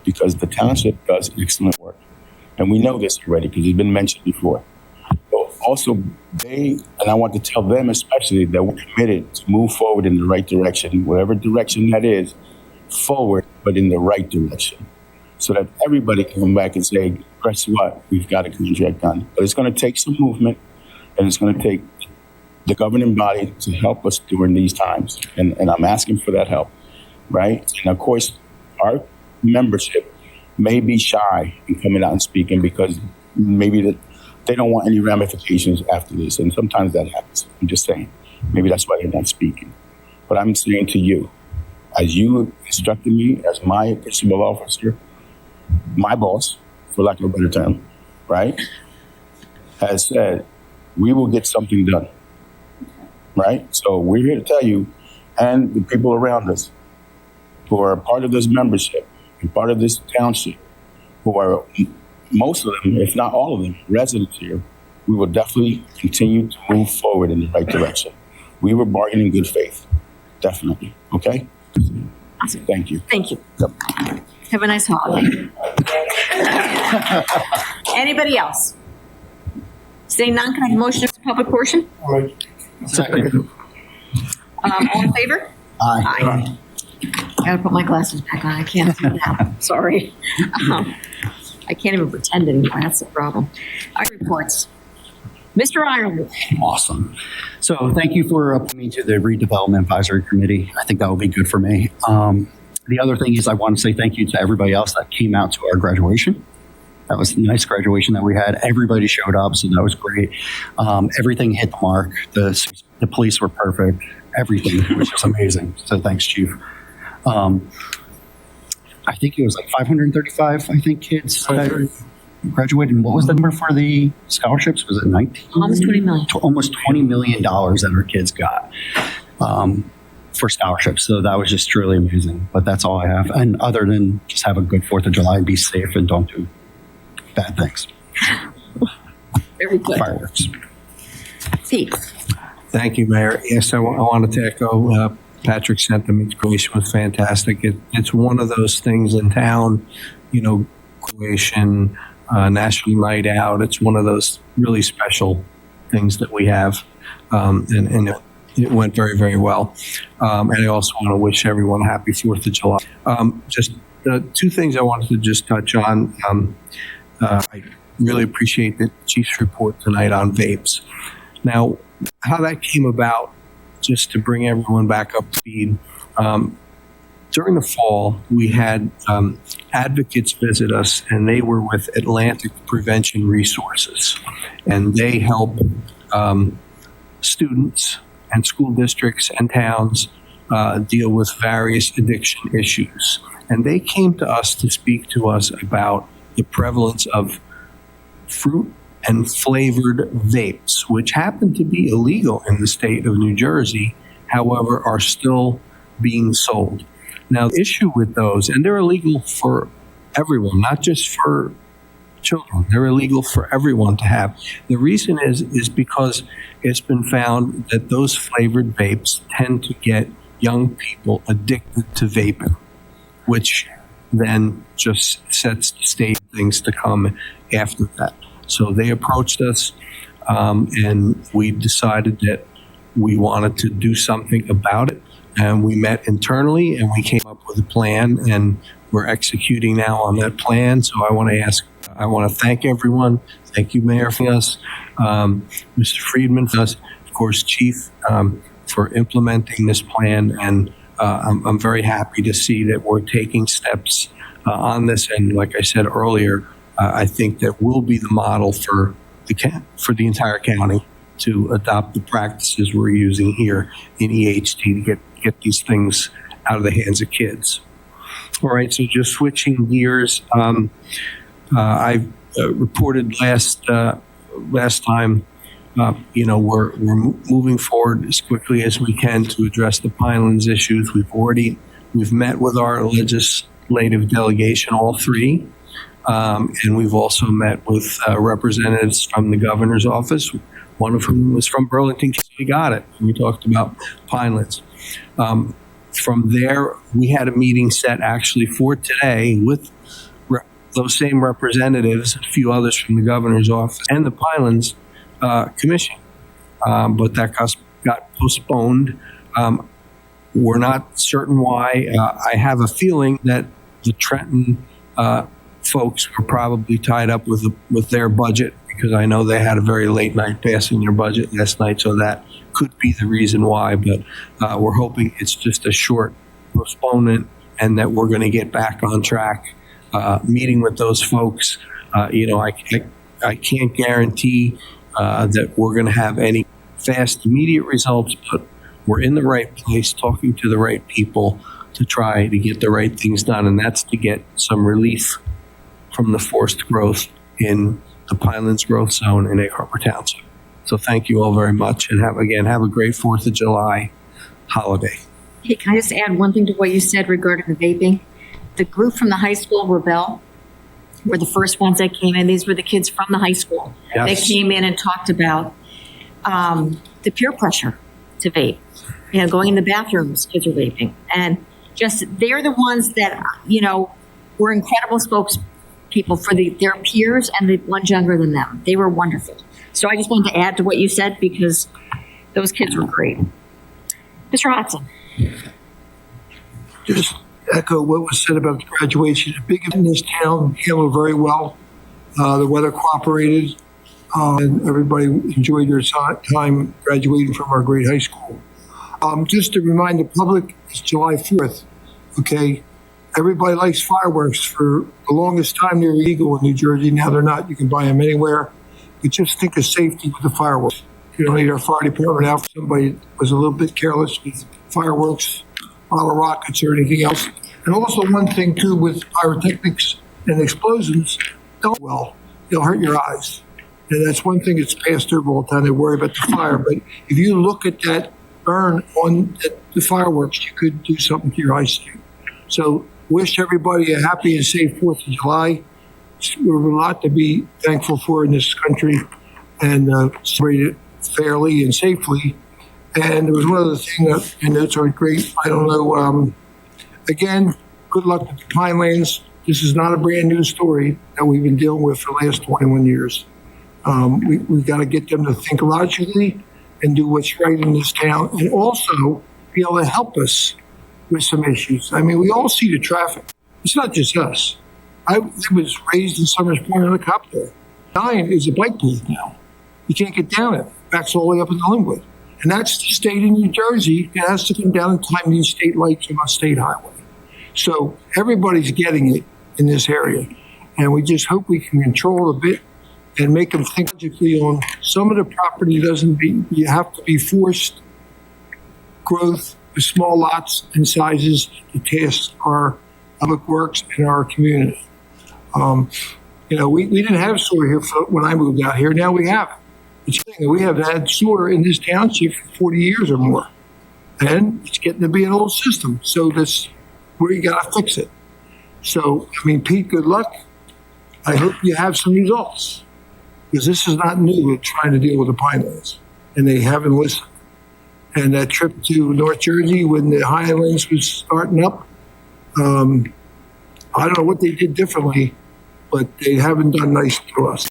because the township does excellent work. And we know this already because it's been mentioned before. But also, and I want to tell them especially, that we're committed to move forward in the right direction, whatever direction that is, forward, but in the right direction, so that everybody can come back and say, guess what, we've got a contract done. But it's going to take some movement, and it's going to take the governing body to help us during these times. And I'm asking for that help, right? And of course, our membership may be shy in coming out and speaking because maybe they don't want any ramifications after this. And sometimes that happens. I'm just saying. Maybe that's why they're not speaking. But I'm saying to you, as you instructed me as my principal officer, my boss, for lack of a better term, right, has said, we will get something done, right? So we're here to tell you, and the people around us who are part of this membership and part of this township, who are most of them, if not all of them, residents here, we will definitely continue to move forward in the right direction. We were bargaining in good faith, definitely, okay? Awesome. Thank you. Thank you. Yep. Have a nice holiday. Anybody else? Seeing none, can I have a motion for public portion? All right. Second. All in favor? Aye. I gotta put my glasses back on. I can't see now. Sorry. I can't even pretend anymore. That's the problem. All right, reports. Mr. Ireland. Awesome. So thank you for appointing me to the Redevelopment Advisory Committee. I think that will be good for me. The other thing is I want to say thank you to everybody else that came out to our graduation. That was a nice graduation that we had. Everybody showed up, so that was great. Everything hit the mark. The police were perfect. Everything was just amazing. So thanks, Chief. I think it was like 535, kids that graduated. And what was the number for the scholarships? Was it 19? Almost 20 million. Almost $20 million that our kids got for scholarships. So that was just truly amazing. But that's all I have. And other than just have a good 4th of July and be safe and don't do bad things. Very good. Fireworks. Pete. Thank you, Mayor. Yes, I wanted to echo Patrick's sentiments. Graduation was fantastic. It's one of those things in town, graduation, National Night Out. It's one of those really special things that we have, and it went very, very well. And I also want to wish everyone a happy 4th of July. Just two things I wanted to just touch on. I really appreciate the Chief's report tonight on vapes. Now, how that came about, just to bring everyone back up to speed, during the fall, we had advocates visit us, and they were with Atlantic Prevention Resources, and they help students and school districts and towns deal with various addiction issues. And they came to us to speak to us about the prevalence of fruit and flavored vapes, which happen to be illegal in the state of New Jersey, however, are still being sold. Now, the issue with those, and they're illegal for everyone, not just for children. They're illegal for everyone to have. The reason is because it's been found that those flavored vapes tend to get young people addicted to vaping, which then just sets the stage of things to come after that. So they approached us, and we decided that we wanted to do something about it. And we met internally, and we came up with a plan, and we're executing now on that plan. So I want to thank everyone. Thank you, Mayor, for us, Mr. Friedman, for us, of course, Chief, for implementing this plan. And I'm very happy to see that we're taking steps on this. And like I said earlier, I think that we'll be the model for the entire county to adopt the practices we're using here in EHT to get these things out of the hands of kids. All right, so just switching gears, I reported last time. We're moving forward as quickly as we can to address the Pinelands issues. We've met with our legislative delegation, all three. And we've also met with representatives from the governor's office. One of whom was from Burlington. We got it. We talked about Pinelands. From there, we had a meeting set actually for today with those same representatives, a few others from the governor's office and the Pinelands Commission. But that got postponed. We're not certain why. I have a feeling that the Trenton folks were probably tied up with their budget, because I know they had a very late night passing their budget last night, so that could be the reason why. But we're hoping it's just a short postponement and that we're going to get back on track. Meeting with those folks, I I can't guarantee that we're going to have any fast, immediate results, but we're in the right place, talking to the right people to try to get the right things done, and that's to get some relief from the forced growth in the Pinelands Growth Zone in Egg Harbor Township. So thank you all very much, and have a great 4th of July holiday. Hey, can I just add one thing to what you said regarding the vaping? The group from the high school, Rebel, were the first ones that came in. These were the kids from the high school. Yes. They came in and talked about the peer pressure to vape. You know, going in the bathrooms, kids are vaping. And just, they're the ones that, you know, were incredible spokespeople for their peers and the ones younger than them. They were wonderful. So I just wanted to add to what you said because those kids were great. Mr. Hodson. Just echo what was said about the graduation. A big event in this town, handled very well. The weather cooperated, and everybody enjoyed their time graduating from our great high school. Just to remind the public, it's July 4th, okay? Everybody likes fireworks. For the longest time, they were illegal in New Jersey. Now they're not. You can buy them anywhere. But just think of safety with the fireworks. You don't need our fire department out if somebody was a little bit careless with fireworks, bottle rockets, or anything else. And also one thing, too, with pyrotechnics and explosions, they'll hurt your eyes. And that's one thing that's passed over all the time. They worry about the fire. But if you look at that burn on the fireworks, you could do something to your eyesight. So wish everybody a happy and safe 4th of July. We're a lot to be thankful for in this country, and celebrate it fairly and safely. And there was one other thing that, and those are great. I don't know. Again, good luck with the Pinelands. This is not a brand new story that we've been dealing with for the last 21 years. We've got to get them to think logically and do what's right in this town, and also be able to help us with some issues. I mean, we all see the traffic. It's not just us. I was raised in Summers Point on a cop there. 9 is a bike path now. You can't get down it. Backs all the way up into Linwood. And that's the state in New Jersey that has to come down and time these state lights on a state highway. So everybody's getting it in this area. And we just hope we can control it a bit and make them think logically on some of the property you have to be forced growth with small lots and sizes to task our public works in our community. You know, we didn't have sewer here when I moved out here. Now we have it. We have had sewer in this township for 40 years or more. And it's getting to be an old system. So that's where you got to fix it. So, I mean, Pete, good luck. I hope you have some results. Because this is not new with trying to deal with the Pinelands. And they haven't listened. And that trip to North Jersey when the Highlands was starting up, I don't know what they did differently, but they haven't done nice to us.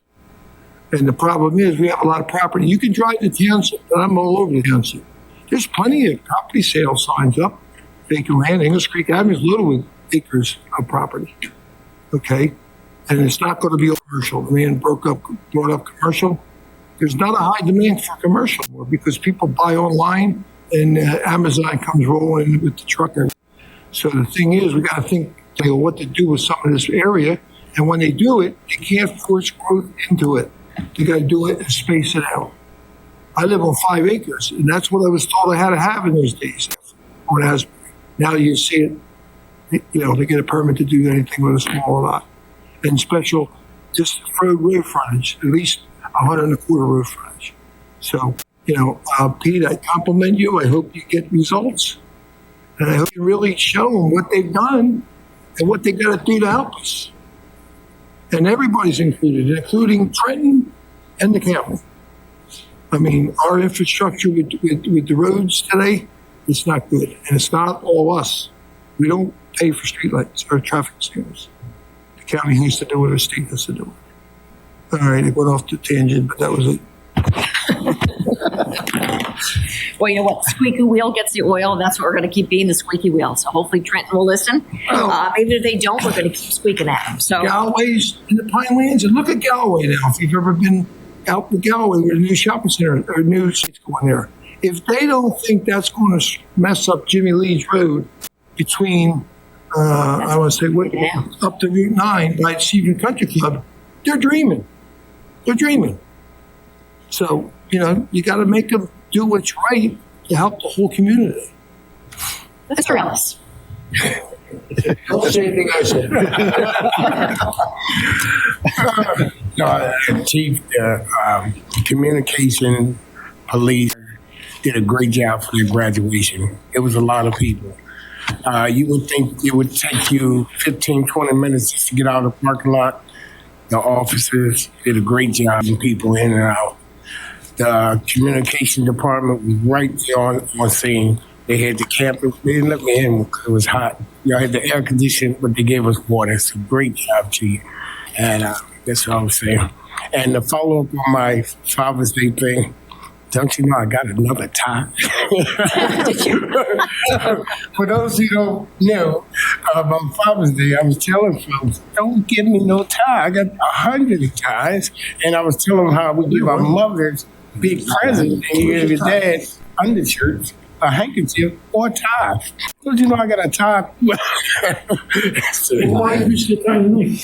And the problem is we have a lot of property. You can drive the township, but I'm all over the township. There's plenty of property sale signs up. Vacant land, English Creek Avenue is loaded with acres of property. Okay? And it's not going to be commercial. The man brought up commercial. There's not a high demand for commercial anymore because people buy online and Amazon comes rolling with the truck. So the thing is, we got to think what to do with some of this area. And when they do it, they can't force growth into it. They got to do it and space it out. I live on 5 acres, and that's what I was told I had to have in those days. On Asbury. Now you see it, you know, they get a permit to do anything with a small lot. And special, just road frontage, at least 125 road frontage. So, you know, Pete, I compliment you. I hope you get results. And I hope you really show them what they've done and what they got to do to help us. And everybody's included, including Trenton and the county. I mean, our infrastructure with the roads today, it's not good. And it's not all us. We don't pay for streetlights or traffic signals. The county has to do what the state has to do. All right, it went off the tangent, but that was it. Well, you know what? The squeaky wheel gets the oil. That's what we're going to keep being, the squeaky wheel. So hopefully Trenton will listen. Maybe if they don't, we're going to keep squeaking at them. So Galloway's in the Pinelands, and look at Galloway now. If you've ever been out with Galloway, where the new shopping center or new state's going there. If they don't think that's going to mess up Jimmy Lee's road between, I want to say, up to Route 9 by Stephen Country Club, they're dreaming. They're dreaming. So, you got to make them do what's right to help the whole community. Mr. Ellis. Don't say anything I said. Chief, communication police did a great job for their graduation. It was a lot of people. You would think it would take you 15, 20 minutes just to get out of the parking lot. The officers did a great job getting people in and out. The communication department was right there on scene. They had the campus. They didn't let me in because it was hot. Y'all had the air conditioning, but they gave us water. It's a great job, Chief. And that's what I was saying. And to follow up on my Father's Day thing, don't you know I got another tie? For those who don't know about Father's Day, I was telling folks, don't give me no tie. I got 100 ties. And I was telling them how we give our mothers big present and you give your dad undershirts, a handkerchief, or a tie. Don't you know I got a tie? Why are you sitting me?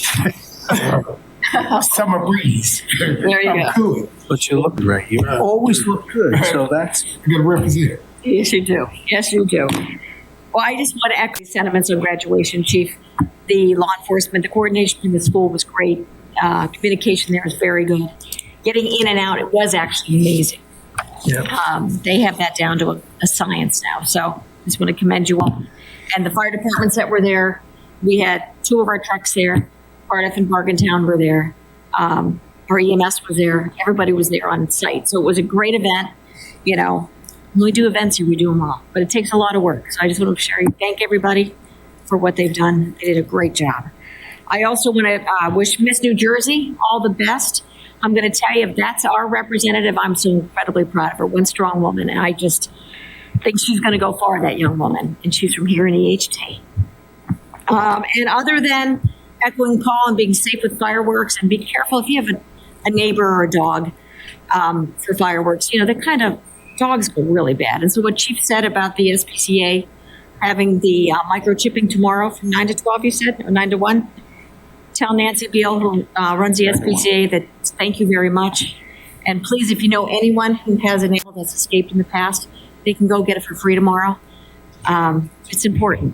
Summer breeze. There you go. Cool. But you look great. You always look good. So that's You gotta represent. Yes, you do. Yes, you do. Well, I just want to echo the sentiments on graduation, Chief. The law enforcement, the coordination in the school was great. Communication there was very good. Getting in and out, it was actually amazing. Yeah. They have that down to a science now. So I just want to commend you all. And the fire departments that were there, we had 2 of our trucks there. Cardiff and Bargaintown were there. Our EMS was there. Everybody was there on site. So it was a great event. When we do events here, we do them all. But it takes a lot of work. So I just want to thank everybody for what they've done. They did a great job. I also want to wish Miss New Jersey all the best. I'm going to tell you, if that's our representative, I'm so incredibly proud of her. One strong woman. And I just think she's going to go far, that young woman. And she's from here in EHT. And other than echoing Paul and being safe with fireworks, and be careful if you have a neighbor or a dog for fireworks. The kind of dogs go really bad. And so what Chief said about the SPCA having the microchipping tomorrow from 9 to 12, you said, or 9 to 1, tell Nancy Beal, who runs the SPCA, that thank you very much. And please, if you know anyone who has an animal that's escaped in the past, they can go get it for free tomorrow. It's important.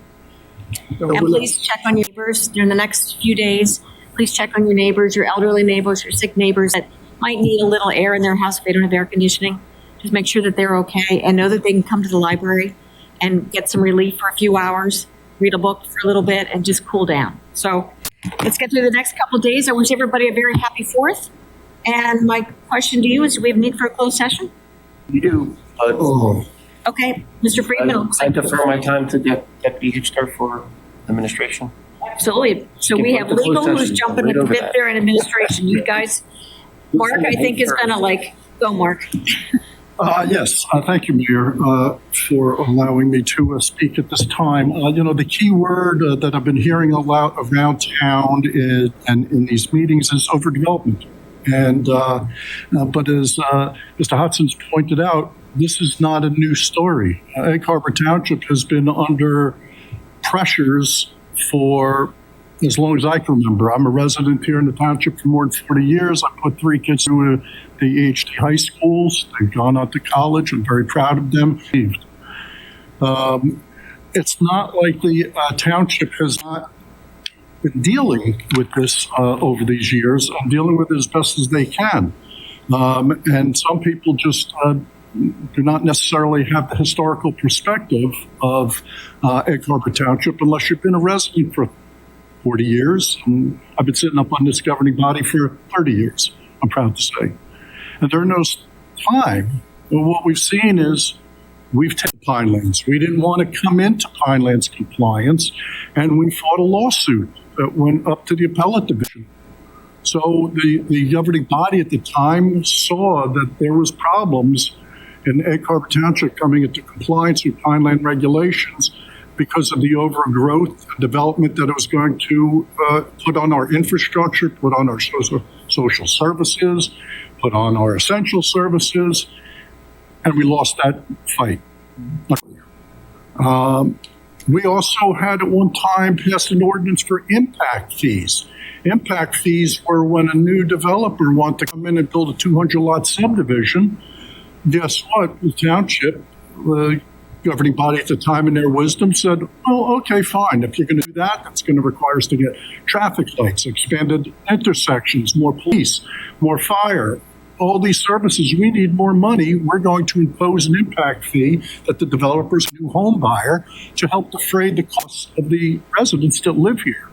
And please check on your neighbors during the next few days. Please check on your neighbors, your elderly neighbors, your sick neighbors that might need a little air in their house if they don't have air conditioning. Just make sure that they're okay and know that they can come to the library and get some relief for a few hours, read a book for a little bit, and just cool down. So let's get through the next couple of days. I wish everybody a very happy 4th. And my question to you is, do we have need for a closed session? You do, but Okay, Mr. Friedman. I defer my time to Deputy Hitchler for administration. Absolutely. So we have legal who's jumping at the bit there in administration. You guys, Mark, I think is going to go, Mark. Yes, thank you, Mayor, for allowing me to speak at this time. The key word that I've been hearing a lot around town and in these meetings is overdevelopment. And but as Mr. Hudson's pointed out, this is not a new story. Egg Harbor Township has been under pressures for as long as I can remember. I'm a resident here in the township for more than 40 years. I put 3 kids through the EHT high schools. They've gone on to college. I'm very proud of them. It's not like the township has not been dealing with this over these years and dealing with it as best as they can. And some people just do not necessarily have the historical perspective of Egg Harbor Township unless you've been a resident for 40 years. And I've been sitting up on this governing body for 30 years, I'm proud to say. And during those time, what we've seen is we've taken Pinelands. We didn't want to come into Pinelands compliance, and we fought a lawsuit that went up to the appellate division. So the governing body at the time saw that there was problems in Egg Harbor Township coming into compliance with Pineland regulations because of the overgrowth development that it was going to put on our infrastructure, put on our social services, put on our essential services, and we lost that fight. We also had at one time passed an ordinance for impact fees. Impact fees were when a new developer wanted to come in and build a 200-lot subdivision. Guess what? The township, the governing body at the time in their wisdom said, well, okay, fine. If you're going to do that, that's going to require us to get traffic lights, expanded intersections, more police, more fire, all these services. We need more money. We're going to impose an impact fee that the developer's new home buyer to help defray the costs of the residents that live here.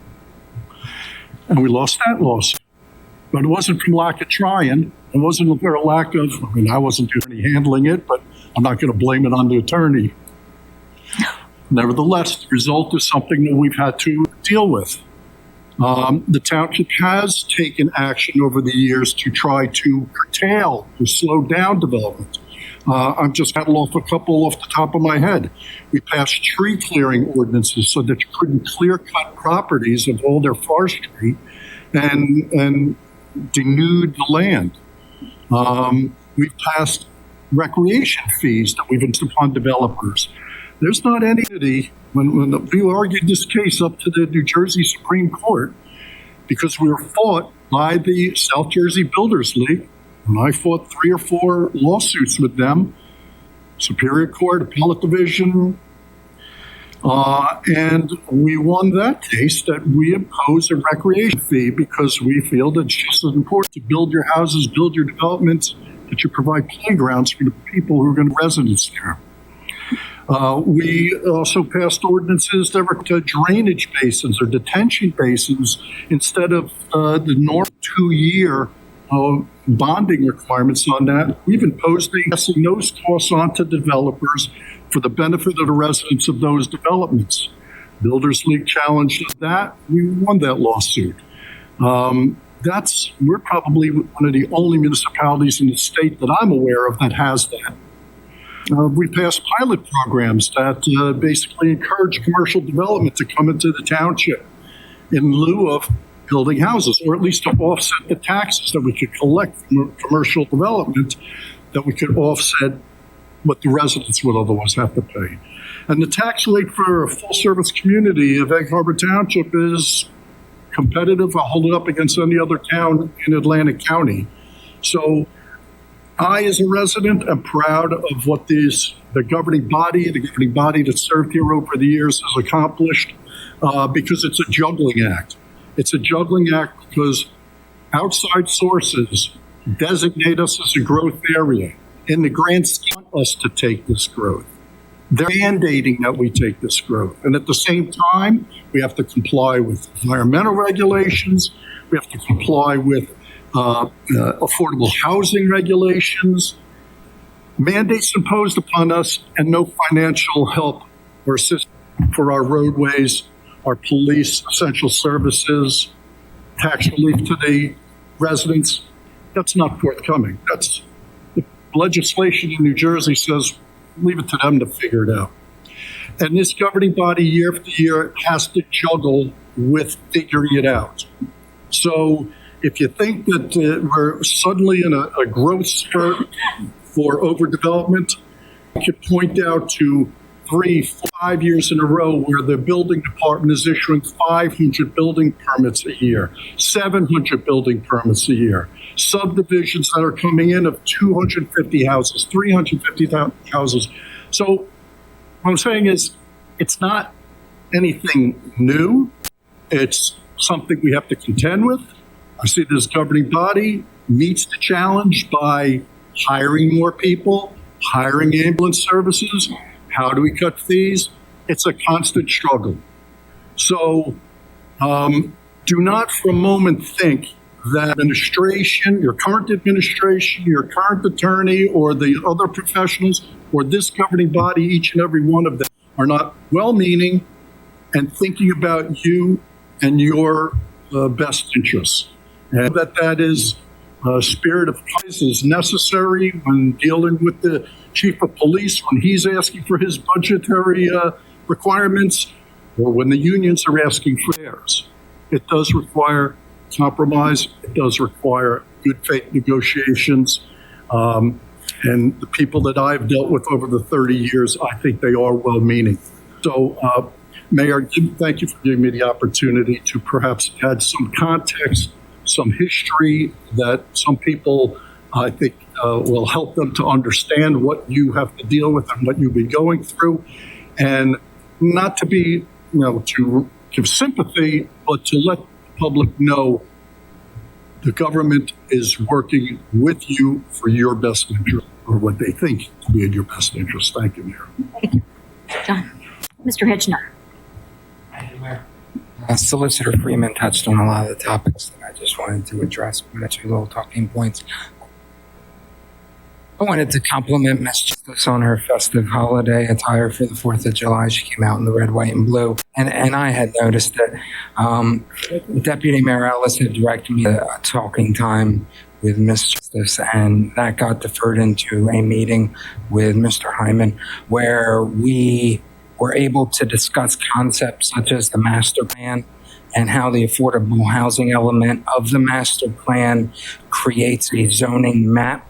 And we lost that lawsuit. But it wasn't from lack of trying. It wasn't for a lack of, I wasn't the attorney handling it, but I'm not going to blame it on the attorney. Nevertheless, the result is something that we've had to deal with. The township has taken action over the years to try to curtail or slow down development. I'm just rattle off a couple off the top of my head. We passed tree clearing ordinances so that you couldn't clear cut properties of all their forestry and denude the land. We've passed recreation fees that we've imposed upon developers. There's not any, when we argued this case up to the New Jersey Supreme Court, because we were fought by the South Jersey Builders League, and I fought 3 or 4 lawsuits with them, Superior Court, Appellate Division, and we won that case that we impose a recreation fee because we feel that it's just as important to build your houses, build your developments, that you provide playgrounds for the people who are going to residence there. We also passed ordinances that were to drainage basins or detention basins instead of the normal 2-year bonding requirements on that. We've imposed passing those costs onto developers for the benefit of the residents of those developments. Builders League challenged that. We won that lawsuit. We're probably one of the only municipalities in the state that I'm aware of that has that. We passed pilot programs that basically encourage commercial development to come into the township in lieu of building houses, or at least to offset the taxes that we could collect from commercial development, that we could offset what the residents would otherwise have to pay. And the tax rate for a full-service community of Egg Harbor Township is competitive. I'll hold it up against any other town in Atlantic County. So I, as a resident, am proud of what the governing body that served here over the years has accomplished because it's a juggling act. It's a juggling act because outside sources designate us as a growth area. In the grand scheme, want us to take this growth. They're mandating that we take this growth. And at the same time, we have to comply with environmental regulations. We have to comply with affordable housing regulations, mandates imposed upon us, and no financial help or assistance for our roadways, our police, essential services, tax relief to the residents. That's not forthcoming. That's the legislation in New Jersey says, leave it to them to figure it out. And this governing body, year after year, has to juggle with figuring it out. So if you think that we're suddenly in a growth spurt for overdevelopment, I could point out to 3-5 years in a row where the building department is issuing 500 building permits a year, 700 building permits a year, subdivisions that are coming in of 250 houses, 350 houses. So what I'm saying is it's not anything new. It's something we have to contend with. I see this governing body meets the challenge by hiring more people, hiring ambulance services. How do we cut fees? It's a constant struggle. So do not for a moment think that administration, your current administration, your current attorney, or the other professionals, or this governing body, each and every one of them, are not well-meaning and thinking about you and your best interests. And that is a spirit of kindness is necessary when dealing with the chief of police, when he's asking for his budgetary requirements, or when the unions are asking for theirs. It does require compromise. It does require good faith negotiations. And the people that I've dealt with over the 30 years, I think they are well-meaning. So Mayor, thank you for giving me the opportunity to perhaps add some context, some history that some people, I think, will help them to understand what you have to deal with and what you've been going through, and not to be, to give sympathy, but to let the public know the government is working with you for your best interest, or what they think to be in your best interest. Thank you, Mayor. Thank you. John. Mr. Hitchner. Solicitor Freeman touched on a lot of the topics that I just wanted to address, one or two little talking points. I wanted to compliment Ms. Justice on her festive holiday attire for the 4th of July. She came out in the red, white, and blue. And I had noticed that Deputy Mayor Ellis had directed me a talking time with Ms. Justice, and that got deferred into a meeting with Mr. Hyman, where we were able to discuss concepts such as the master plan and how the affordable housing element of the master plan creates a zoning map,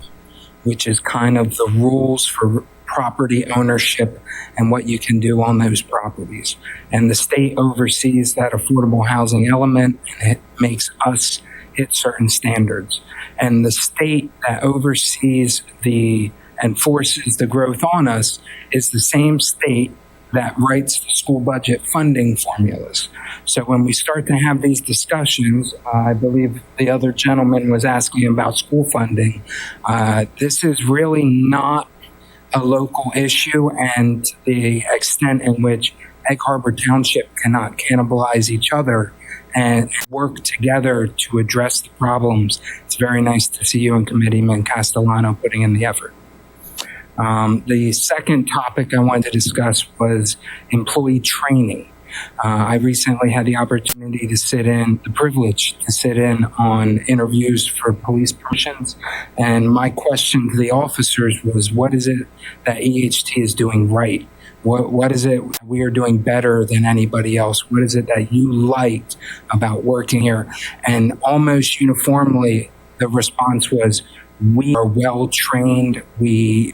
which is kind of the rules for property ownership and what you can do on those properties. And the state oversees that affordable housing element, and it makes us hit certain standards. And the state that oversees and forces the growth on us is the same state that writes the school budget funding formulas. So when we start to have these discussions, I believe the other gentleman was asking about school funding. This is really not a local issue, and the extent in which Egg Harbor Township cannot cannibalize each other and work together to address the problems. It's very nice to see you and Committeeman Castellano putting in the effort. The second topic I wanted to discuss was employee training. I recently had the opportunity to the privilege to sit in on interviews for police promotions. And my question to the officers was, what is it that EHT is doing right? What is it we are doing better than anybody else? What is it that you liked about working here? And almost uniformly, the response was, we are well trained. We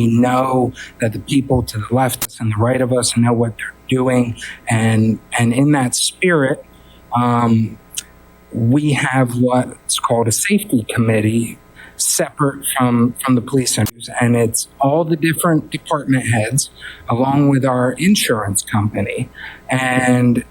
know that the people to the left and the right of us know what they're doing. And in that spirit, we have what's called a safety committee separate from the police centers. And it's all the different department heads along with our insurance company. And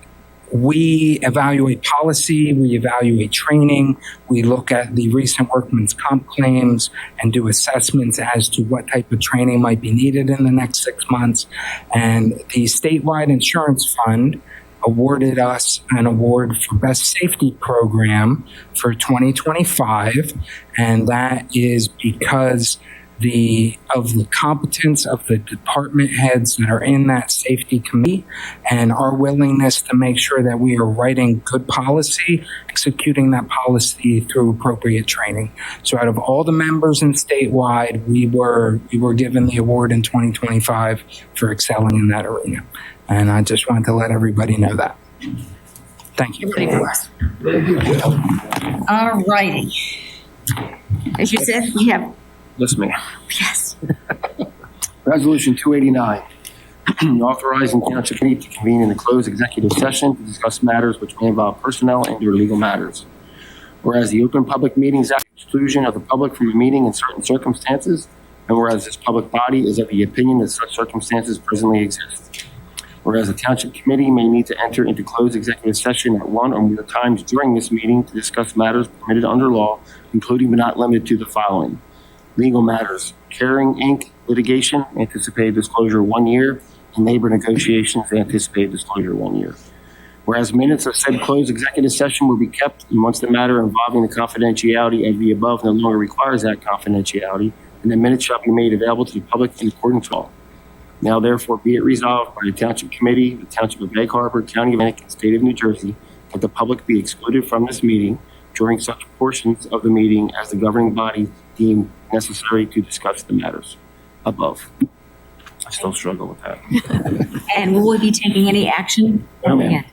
we evaluate policy, we evaluate training, we look at the recent workman's comp claims and do assessments as to what type of training might be needed in the next 6 months. And the statewide insurance fund awarded us an award for Best Safety Program for 2025. And that is because of the competence of the department heads that are in that safety committee and our willingness to make sure that we are writing good policy, executing that policy through appropriate training. So out of all the members in statewide, we were given the award in 2025 for excelling in that arena. And I just wanted to let everybody know that. Thank you. All righty. As you said, we have. Yes, ma'am. Yes. Resolution 289, authorizing Township Committee to convene in a closed executive session to discuss matters which may involve personnel and/or legal matters. Whereas the Open Public Meetings Act exclusion of the public from a meeting in certain circumstances, and whereas this public body is of the opinion that such circumstances presently exist. Whereas the Township Committee may need to enter into closed executive session at one or more times during this meeting to discuss matters permitted under law, including but not limited to the following: legal matters, Caring Inc. litigation, anticipated disclosure 1 year, and labor negotiations, anticipated disclosure 1 year. Whereas minutes of said closed executive session will be kept, and once the matter involving the confidentiality of the above no longer requires that confidentiality, and the minutes shall be made available to the public in accordance with law. Now therefore be it resolved by the Township Committee, the Township of Egg Harbor, County of Atlantic, and State of New Jersey, that the public be excluded from this meeting during such portions of the meeting as the governing body deem necessary to discuss the matters above. I still struggle with that. And will we be taking any action? No, ma'am.